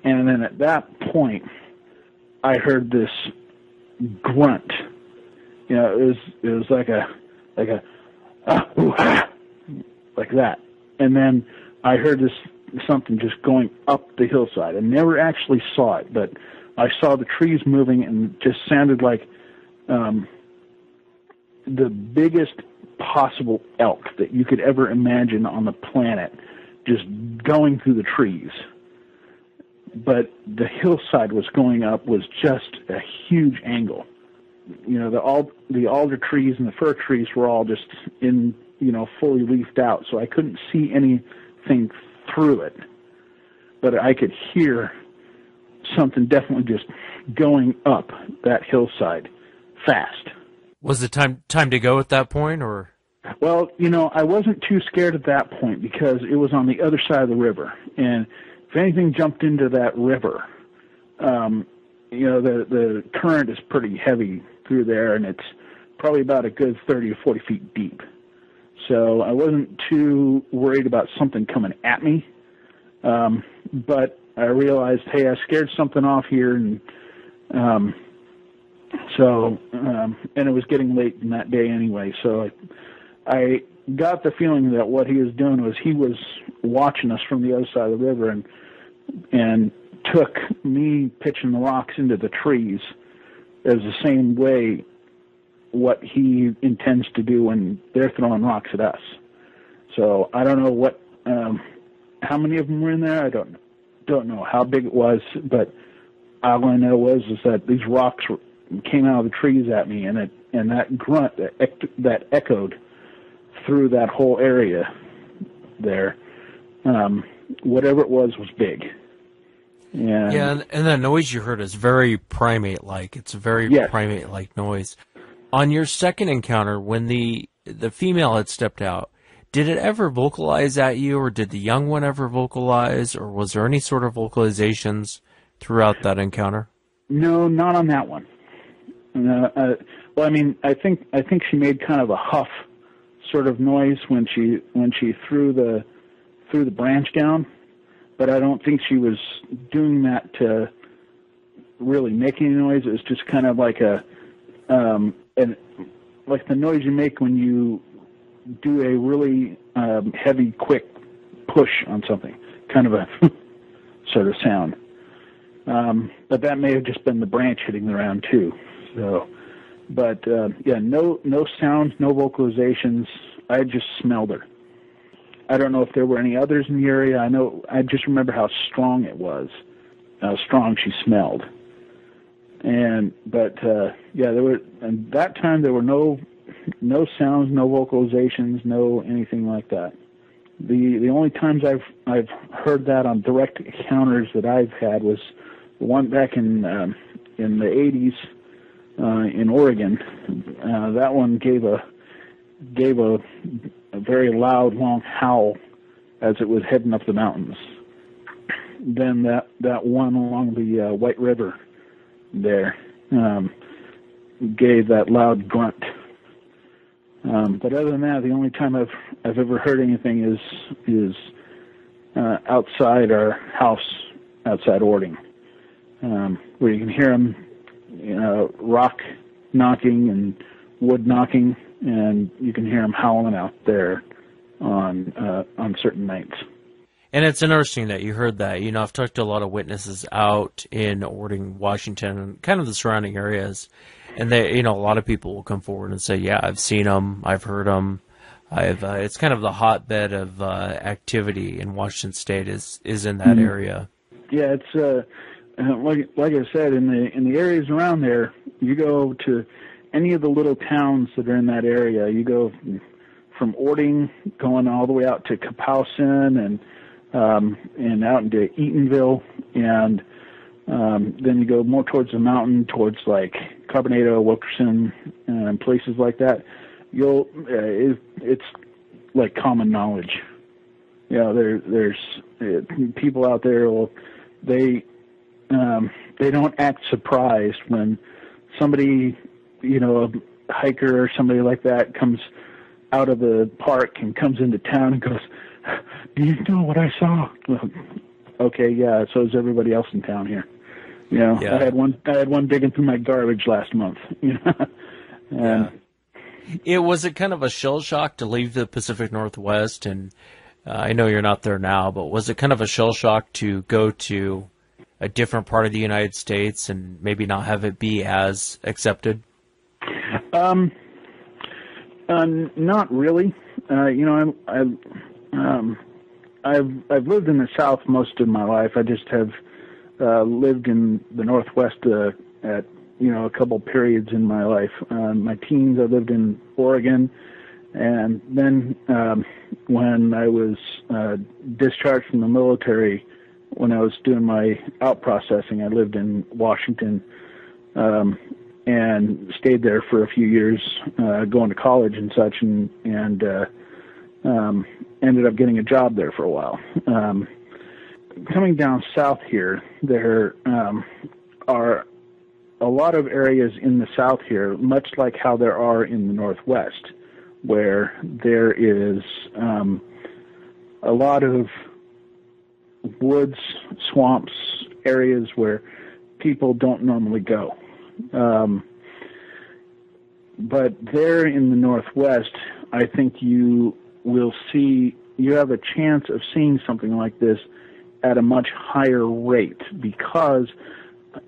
And then at that point, I heard this grunt. It was like like that. And then I heard something just going up the hillside. I never actually saw it, but I saw the trees moving, and just sounded like the biggest possible elk that you could ever imagine on the planet, just going through the trees. But the hillside was going up was just a huge angle. The alder trees and the fir trees were all just in, fully leafed out, so I couldn't see anything through it. But I could hear something definitely just going up that hillside fast. Was it time to go at that point, or? Well, I wasn't too scared at that point because it was on the other side of the river, and if anything jumped into that river, the current is pretty heavy through there, and it's probably about a good 30 or 40 feet deep. So I wasn't too worried about something coming at me. But I realized, hey, I scared something off here, and and it was getting late in that day anyway. So I got the feeling that what he was doing was he was watching us from the other side of the river, and took me pitching the rocks into the trees as the same way what he intends to do when they're throwing rocks at us. So I don't know how many of them were in there. I don't know how big it was, but all I know is that these rocks came out of the trees at me, and that grunt that echoed through that whole area there. Whatever it was big. And that noise you heard is very primate-like. It's a very primate-like noise. On your second encounter, when the female had stepped out, did it ever vocalize at you, or did the young one ever vocalize, or was there any sort of vocalizations throughout that encounter? No, not on that one. Well, I mean, I think she made kind of a huff sort of noise when she threw the branch down, but I don't think she was doing that to really make any noise. It was just kind of like like the noise you make when you do a really heavy, quick push on something, kind of a sort of sound. But that may have just been the branch hitting the ground too. So, but no sounds, no vocalizations. I just smelled her. I don't know if there were any others in the area. I just remember how strong it was, how strong she smelled. But there were, and that time there were no sounds, no vocalizations, no anything like that. The only times I've heard that on direct encounters that I've had was the one back in the 80s in Oregon. That one gave a very loud, long howl as it was heading up the mountains. Then that one along the White River there gave that loud grunt. But other than that, the only time I've ever heard anything is outside our house, outside Ording, where you can hear them, rock knocking and wood knocking, and you can hear them howling out there on certain nights. And it's interesting that you heard that. I've talked to a lot of witnesses out in Ording, Washington, and kind of the surrounding areas. And they, a lot of people will come forward and say, "Yeah, I've seen them, I've heard them." It's kind of the hotbed of activity in Washington State is in that area. Yeah, it's like I said, in the areas around there, you go to any of the little towns that are in that area. You go from Ording, going all the way out to Kapowsin and out into Eatonville, and then you go more towards the mountain, towards like Carbonado, Wilkerson, and places like that. It's like common knowledge. There's people out there. They don't act surprised when somebody, a hiker or somebody like that comes out of the park and comes into town and goes, "Do you know what I saw?" Well, okay, yeah. So is everybody else in town here. Yeah. I had one digging through my garbage last month. Was it kind of a shell shock to leave the Pacific Northwest? And I know you're not there now, but was it kind of a shell shock to go to a different part of the United States and maybe not have it be as accepted? Not really. I've lived in the South most of my life. I just have lived in the Northwest at a couple periods in my life. My teens, I lived in Oregon, and then when I was discharged from the military, when I was doing my out processing, I lived in Washington and stayed there for a few years, going to college and such, and ended up getting a job there for a while. Coming down south here, there are a lot of areas in the south here, much like how there are in the northwest, where there is a lot of woods, swamps, areas where people don't normally go. But there in the northwest, I think you have a chance of seeing something like this at a much higher rate, because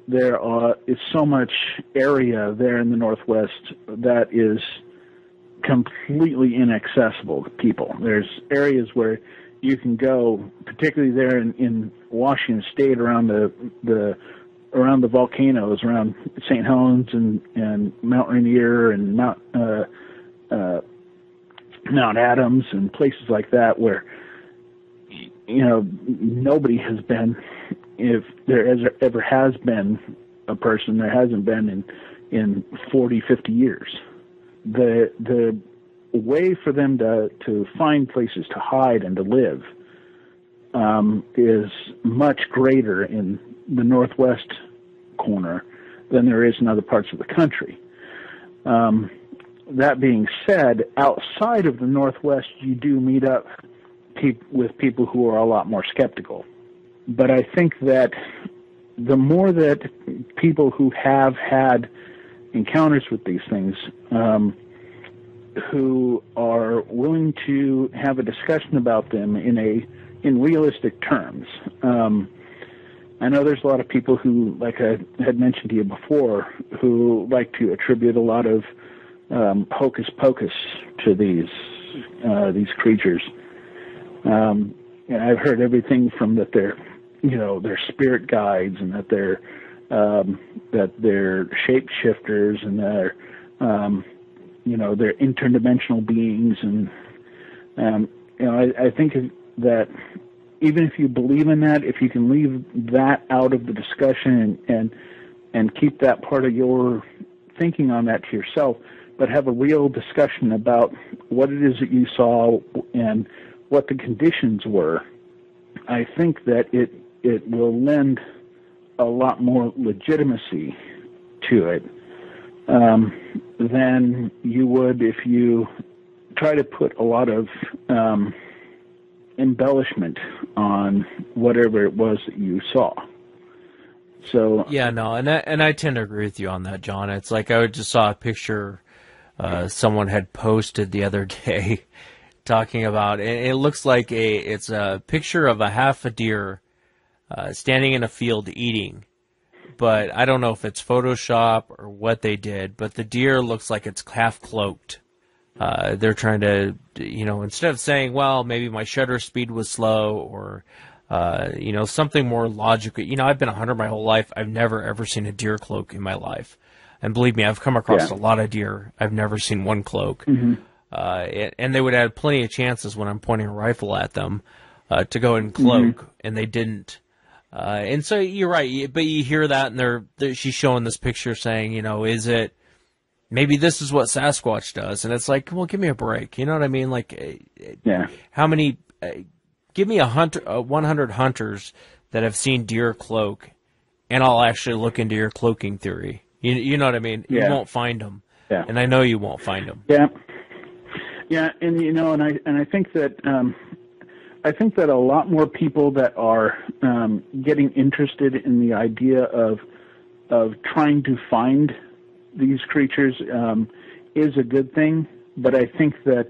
there is so much area there in the northwest that is completely inaccessible to people. There's areas where you can go, particularly there in Washington State, around the volcanoes, around St. Helens and Mount Rainier and Mount Adams and places like that, where nobody has been. If there ever has been a person, there hasn't been in 40, 50 years. The way for them to find places to hide and to live is much greater in the northwest corner than there is in other parts of the country. That being said, outside of the northwest, you do meet up with people who are a lot more skeptical. But I think that the more that people who have had encounters with these things, who are willing to have a discussion about them in realistic terms. I know there's a lot of people who, like I had mentioned to you before, who like to attribute a lot of hocus pocus to these creatures. And I've heard everything from that they're spirit guides, and that they're shapeshifters, and they're interdimensional beings, and I think that even if you believe in that, if you can leave that out of the discussion and keep that part of your thinking on that to yourself, but have a real discussion about what it is that you saw and what the conditions were, I think that it will lend a lot more legitimacy to it than you would if you try to put a lot of embellishment on whatever it was that you saw. So yeah, no, and I tend to agree with you on that, John. It's like I just saw a picture someone had posted the other day talking about, it looks like it's a picture of a half a deer standing in a field eating, but I don't know if it's Photoshop or what they did, but the deer looks like it's half cloaked. They're trying to, instead of saying, well, maybe my shutter speed was slow, or, something more logical. I've been a hunter my whole life. I've never, ever seen a deer cloak in my life. And believe me, I've come across a lot of deer. I've never seen one cloak. Mm-hmm. And they would have plenty of chances when I'm pointing a rifle at them to go and cloak, and they didn't. And so you're right, but you hear that, and she's showing this picture saying, is it, maybe this is what Sasquatch does, and it's like, well, give me a break, you know what I mean? Like, how many? Give me 100 hunters that have seen deer cloak, and I'll actually look into your cloaking theory. You know what I mean? You won't find them, and I know you won't find them. Yeah, and and I think that. I think that a lot more people that are getting interested in the idea of trying to find these creatures is a good thing. But I think that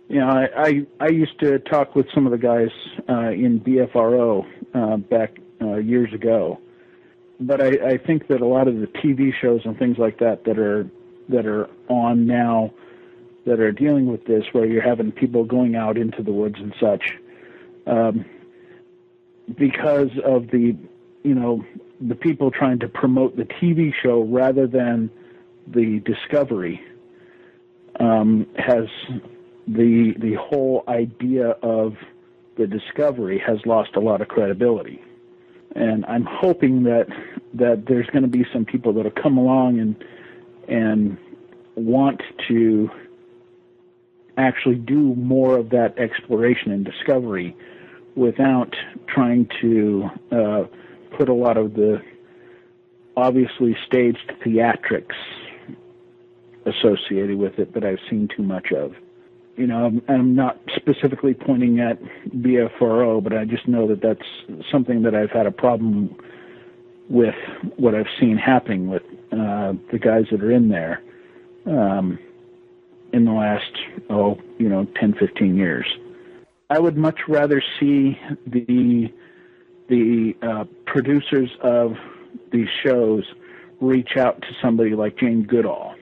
I used to talk with some of the guys in BFRO back years ago. But I think that a lot of the TV shows and things like that are on now, that are dealing with this, where you're having people going out into the woods and such, because of the people trying to promote the TV show rather than the discovery, has the whole idea of the discovery has lost a lot of credibility. And I'm hoping that there's going to be some people that will come along and want to actually do more of that exploration and discovery without trying to put a lot of the obviously staged theatrics associated with it that I've seen too much of. You know, I'm not specifically pointing at BFRO, but I just know that that's something that I've had a problem with what I've seen happening with the guys that are in there in the last, 10, 15 years. I would much rather see the producers of these shows reach out to somebody like Jane Goodall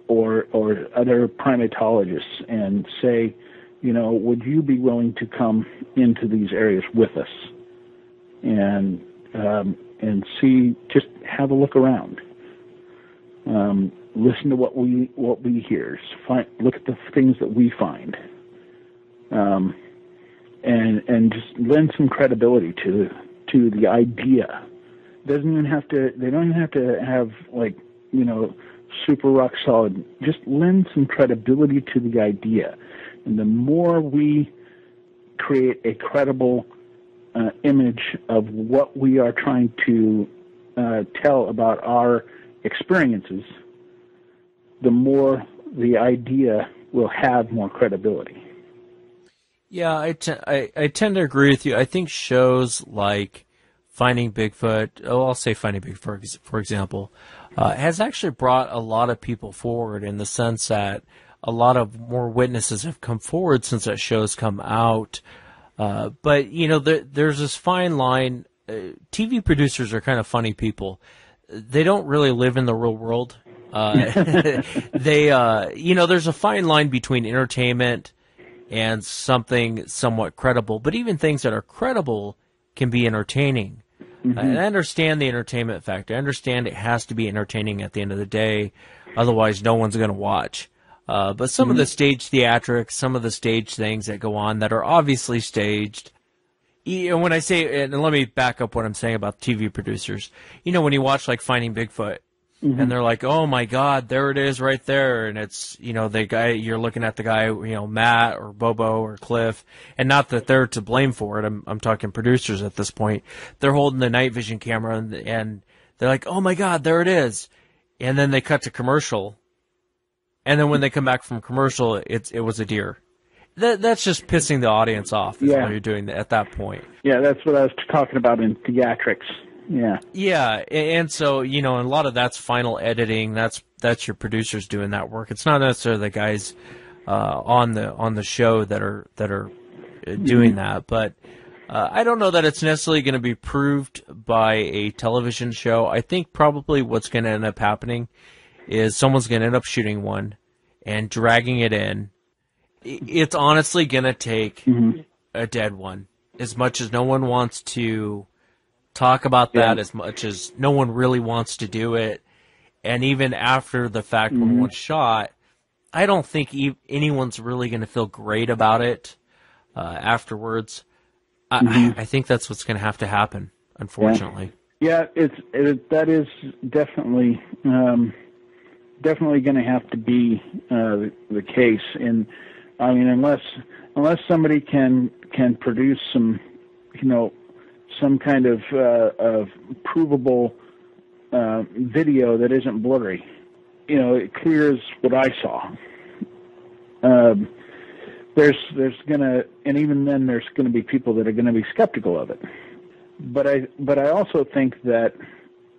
or other primatologists and say, would you be willing to come into these areas with us and see, just have a look around, listen to what we hear, look at the things that we find, and just lend some credibility to the idea. They don't even have to have super rock solid. Just lend some credibility to the idea. And the more we create a credible image of what we are trying to tell about our experiences, the more the idea will have more credibility. Yeah, I tend to agree with you. I think shows like Finding Bigfoot, I'll say Finding Bigfoot, for example, has actually brought a lot of people forward in the sense that a lot of more witnesses have come forward since that show's come out. But, there's this fine line. TV producers are kind of funny people. They don't really live in the real world. There's a fine line between entertainment and something somewhat credible. But even things that are credible can be entertaining. Mm-hmm. And I understand the entertainment factor. I understand it has to be entertaining at the end of the day. Otherwise, no one's going to watch. But some of the stage theatrics, some of the stage things that go on that are obviously staged. And when I say, and let me back up what I'm saying about TV producers. When you watch like Finding Bigfoot, and they're like, "Oh my God, there it is, right there," and it's the guy, you're looking at the guy, Matt or Bobo or Cliff, and not that they're to blame for it. I'm talking producers at this point. They're holding the night vision camera and they're like, "Oh my God, there it is," and then they cut to commercial. And then when they come back from commercial, it was a deer. That's just pissing the audience off. Is what you're doing at that point. Yeah, that's what I was talking about in theatrics. Yeah. Yeah, and so and a lot of that's final editing. That's your producers doing that work. It's not necessarily the guys on the show that are doing that. But I don't know that it's necessarily going to be proved by a television show. I think probably what's going to end up happening is someone's going to end up shooting one and dragging it in. It's honestly going to take a dead one. As much as no one wants to talk about that, as much as no one really wants to do it, and even after the fact when one's shot, I don't think anyone's really going to feel great about it afterwards. I think that's what's going to have to happen, unfortunately. Yeah, that is definitely going to have to be the case. And I mean, unless somebody can produce some, some kind of provable video that isn't blurry, it clears what I saw. There's gonna, and even then, there's going to be people that are going to be skeptical of it. But I also think that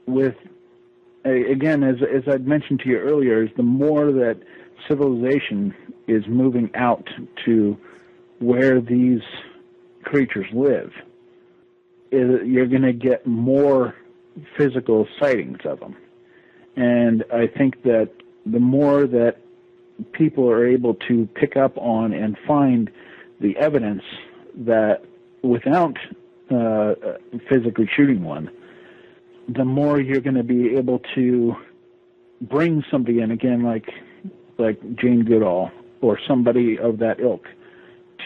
with, again, as I'd mentioned to you earlier, is the more that civilization is moving out to where these creatures live, you're going to get more physical sightings of them. And I think that the more that people are able to pick up on and find the evidence that without physically shooting one, the more you're going to be able to bring somebody in, again, like Jane Goodall or somebody of that ilk,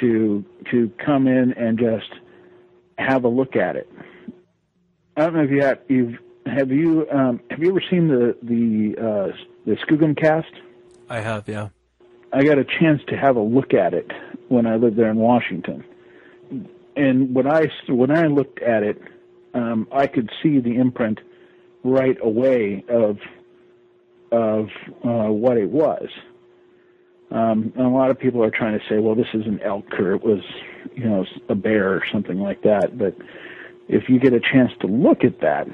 to come in and just have a look at it. I don't know if have you ever seen the Skookum cast? I have, yeah. I got a chance to have a look at it when I lived there in Washington, and when I looked at it, I could see the imprint right away of what it was. And a lot of people are trying to say, well, this is an elk, or it was, a bear or something like that. But if you get a chance to look at that,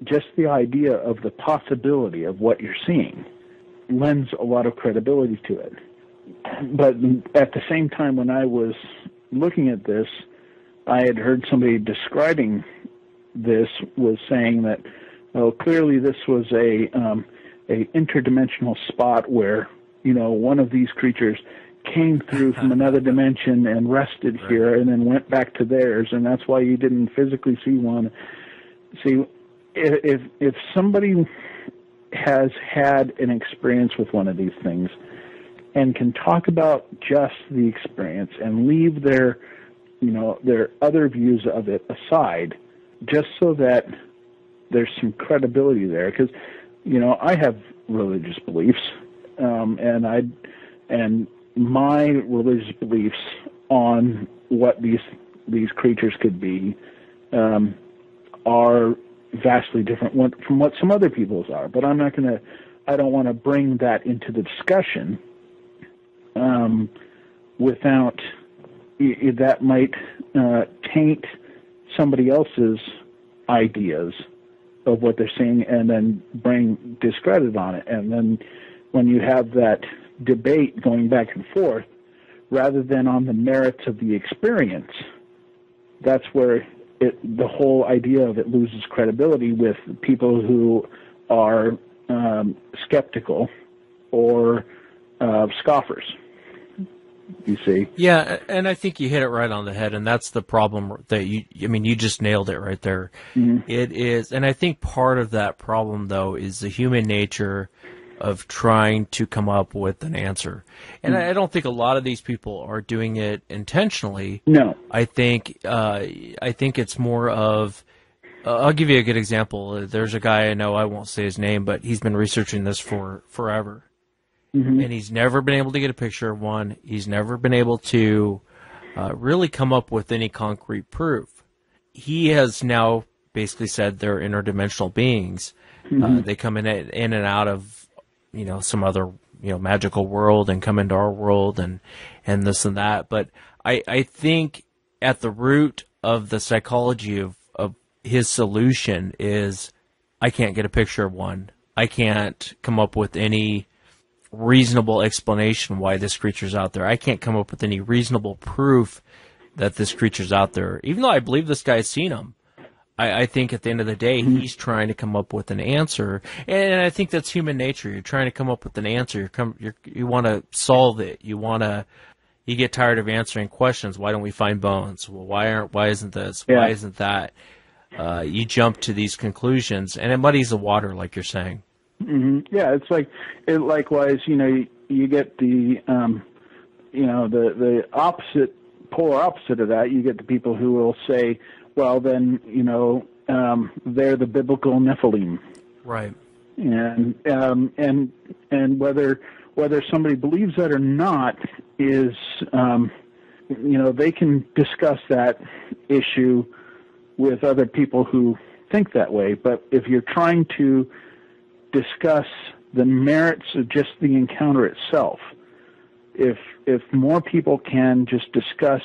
just the idea of the possibility of what you're seeing lends a lot of credibility to it. But at the same time, when I was looking at this, I had heard somebody describing this was saying that, clearly this was a interdimensional spot where, one of these creatures came through from another dimension and rested here and then went back to theirs, and that's why you didn't physically see one. See, if somebody has had an experience with one of these things and can talk about just the experience and leave their other views of it aside, just so that there's some credibility there, because I have religious beliefs, and my religious beliefs on what these creatures could be are vastly different from what some other people's are. But I don't want to bring that into the discussion without that might taint somebody else's ideas of what they're seeing and then bring discredit on it. And then when you have that debate going back and forth, rather than on the merits of the experience, that's where the whole idea of it loses credibility with people who are skeptical or scoffers. You see? Yeah, and I think you hit it right on the head, and that's the problem that you just nailed it right there. Mm-hmm. It is, and I think part of that problem, though, is the human nature of trying to come up with an answer. And I don't think a lot of these people are doing it intentionally. No. I think it's more of, I'll give you a good example. There's a guy I know, I won't say his name, but he's been researching this for forever. Mm-hmm. And he's never been able to get a picture of one. He's never been able to really come up with any concrete proof. He has now basically said they're interdimensional beings. Mm-hmm. They come in and out of, some other, magical world and come into our world and this and that. But I think at the root of the psychology of his solution is, I can't get a picture of one. I can't come up with any reasonable explanation why this creature's out there. I can't come up with any reasonable proof that this creature's out there. Even though I believe this guy's seen them, I think at the end of the day, he's trying to come up with an answer. And I think that's human nature. You're trying to come up with an answer. You want to solve it. You get tired of answering questions. Why don't we find bones? Well, why isn't this? Yeah. Why isn't that? You jump to these conclusions, and it muddies the water, like you're saying. Mm-hmm. Yeah, it's likewise, you get the polar opposite of that. You get the people who will say, well, then, they're the biblical Nephilim. Right. And whether somebody believes that or not is, they can discuss that issue with other people who think that way. But if you're trying to discuss the merits of just the encounter itself, if more people can just discuss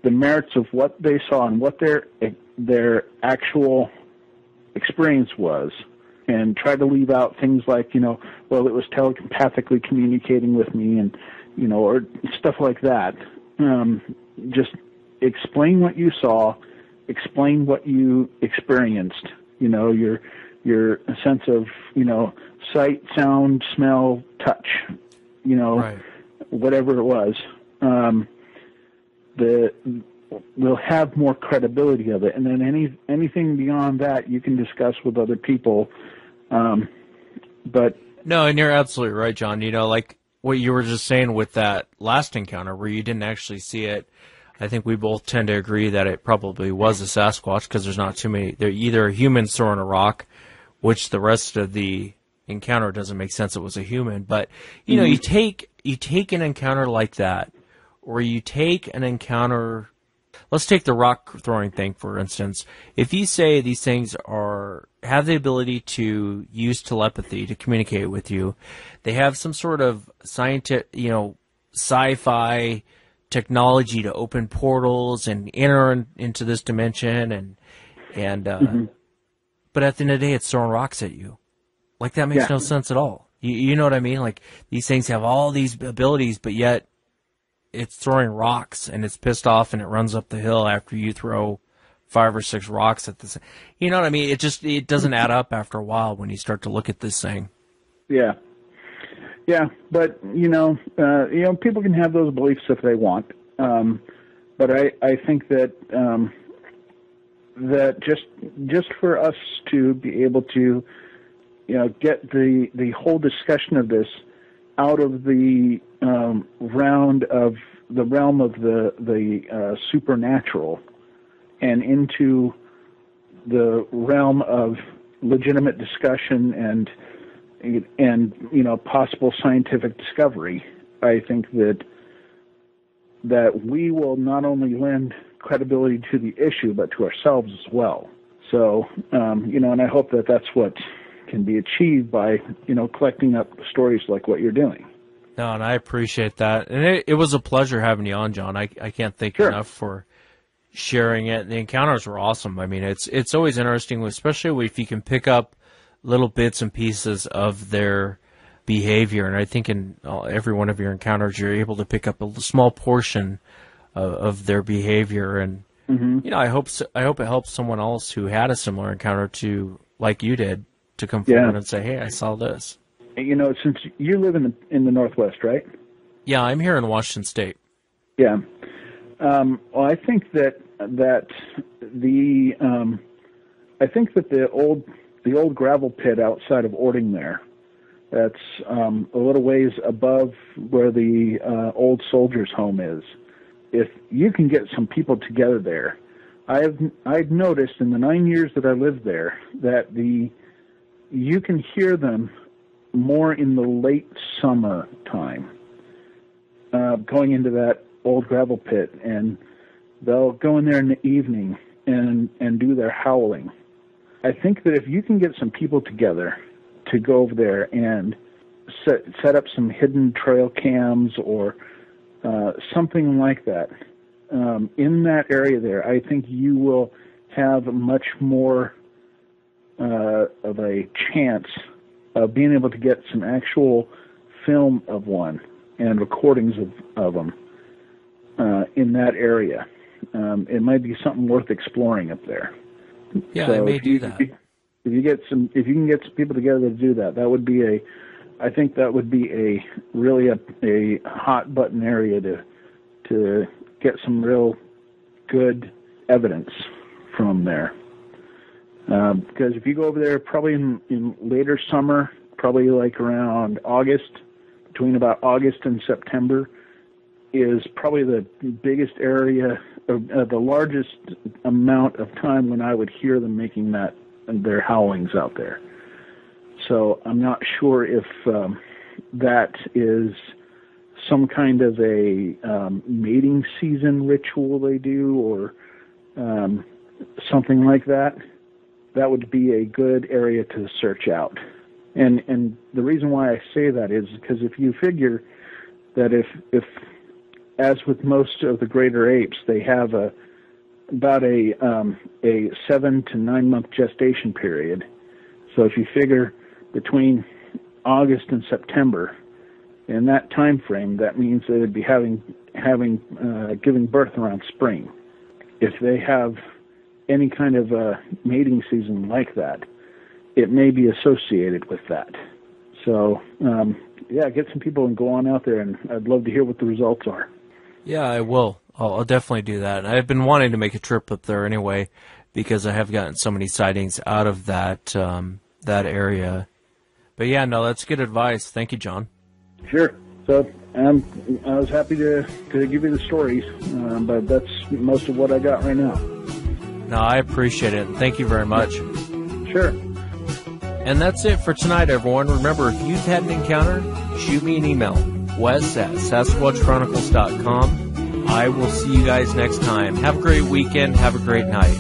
the merits of what they saw and what their actual experience was, and try to leave out things like, well, it was telepathically communicating with me, and or stuff like that. Just explain what you saw, explain what you experienced. Your sense of sight, sound, smell, touch. Right. Whatever it was. We'll have more credibility of it, and then anything beyond that you can discuss with other people. But no, and you're absolutely right, John. Like what you were just saying with that last encounter where you didn't actually see it. I think we both tend to agree that it probably was a Sasquatch, because there's not too many. They're either a human throwing a rock, which the rest of the encounter doesn't make sense. It was a human, but you take an encounter like that, or you take an encounter Let's take the rock throwing thing, for instance. If you say these things have the ability to use telepathy to communicate with you, they have some sort of scientific, sci-fi technology to open portals and enter into this dimension, but at the end of the day, it's throwing rocks at you. Like, that makes no sense at all. You know what I mean? Like, these things have all these abilities, but yet it's throwing rocks, and it's pissed off, and it runs up the hill after you throw 5 or 6 rocks at this. You know what I mean? It doesn't add up after a while when you start to look at this thing. Yeah. Yeah, but, people can have those beliefs if they want. But I think that that just for us to be able to, get the whole discussion of this out of the realm of the supernatural and into the realm of legitimate discussion and possible scientific discovery, I think that we will not only lend credibility to the issue but to ourselves as well. So and I hope that that's what can be achieved by collecting up stories like what you're doing. No, and I appreciate that. And it was a pleasure having you on, John. I can't thank you enough for sharing it. The encounters were awesome. I mean, it's always interesting, especially if you can pick up little bits and pieces of their behavior. And I think in every one of your encounters, you're able to pick up a small portion of their behavior. And I hope it helps someone else who had a similar encounter to, like you did, to come forward and say, "Hey, I saw this." Since you live in the Northwest, right? Yeah, I'm here in Washington State. Yeah. Well, I think that the old gravel pit outside of Orting there, that's a little ways above where the old soldiers' home is. If you can get some people together there, I've noticed in the 9 years that I lived there that you can hear them more in the late summer time, going into that old gravel pit, and they'll go in there in the evening and do their howling. I think that if you can get some people together to go over there and set up some hidden trail cams or something like that in that area there, I think you will have much more of a chance of being able to get some actual film of one and recordings of them in that area. It might be something worth exploring up there. Yeah, so I may do that. If you can get some people together to do that, I think that would be a really a hot button area to get some real good evidence from there. Because if you go over there probably in later summer, probably like around August, between about August and September, is probably the biggest area, the largest amount of time when I would hear them making their howlings out there. So I'm not sure if that is some kind of a mating season ritual they do or something like that. That would be a good area to search out. And the reason why I say that is because if you figure that if as with most of the greater apes, they have about a 7 to 9 month gestation period. So if you figure between August and September, in that time frame, that means they would be giving birth around spring. If they have any kind of mating season like that, it may be associated with that. So, get some people and go on out there, and I'd love to hear what the results are. Yeah, I will. I'll definitely do that. I've been wanting to make a trip up there anyway, because I have gotten so many sightings out of that area. But yeah, no, that's good advice. Thank you, John. Sure. So I was happy to give you the stories, but that's most of what I got right now. No, I appreciate it. Thank you very much. Sure. And that's it for tonight, everyone. Remember, if you've had an encounter, shoot me an email, Wes at SasquatchChronicles.com. I will see you guys next time. Have a great weekend. Have a great night.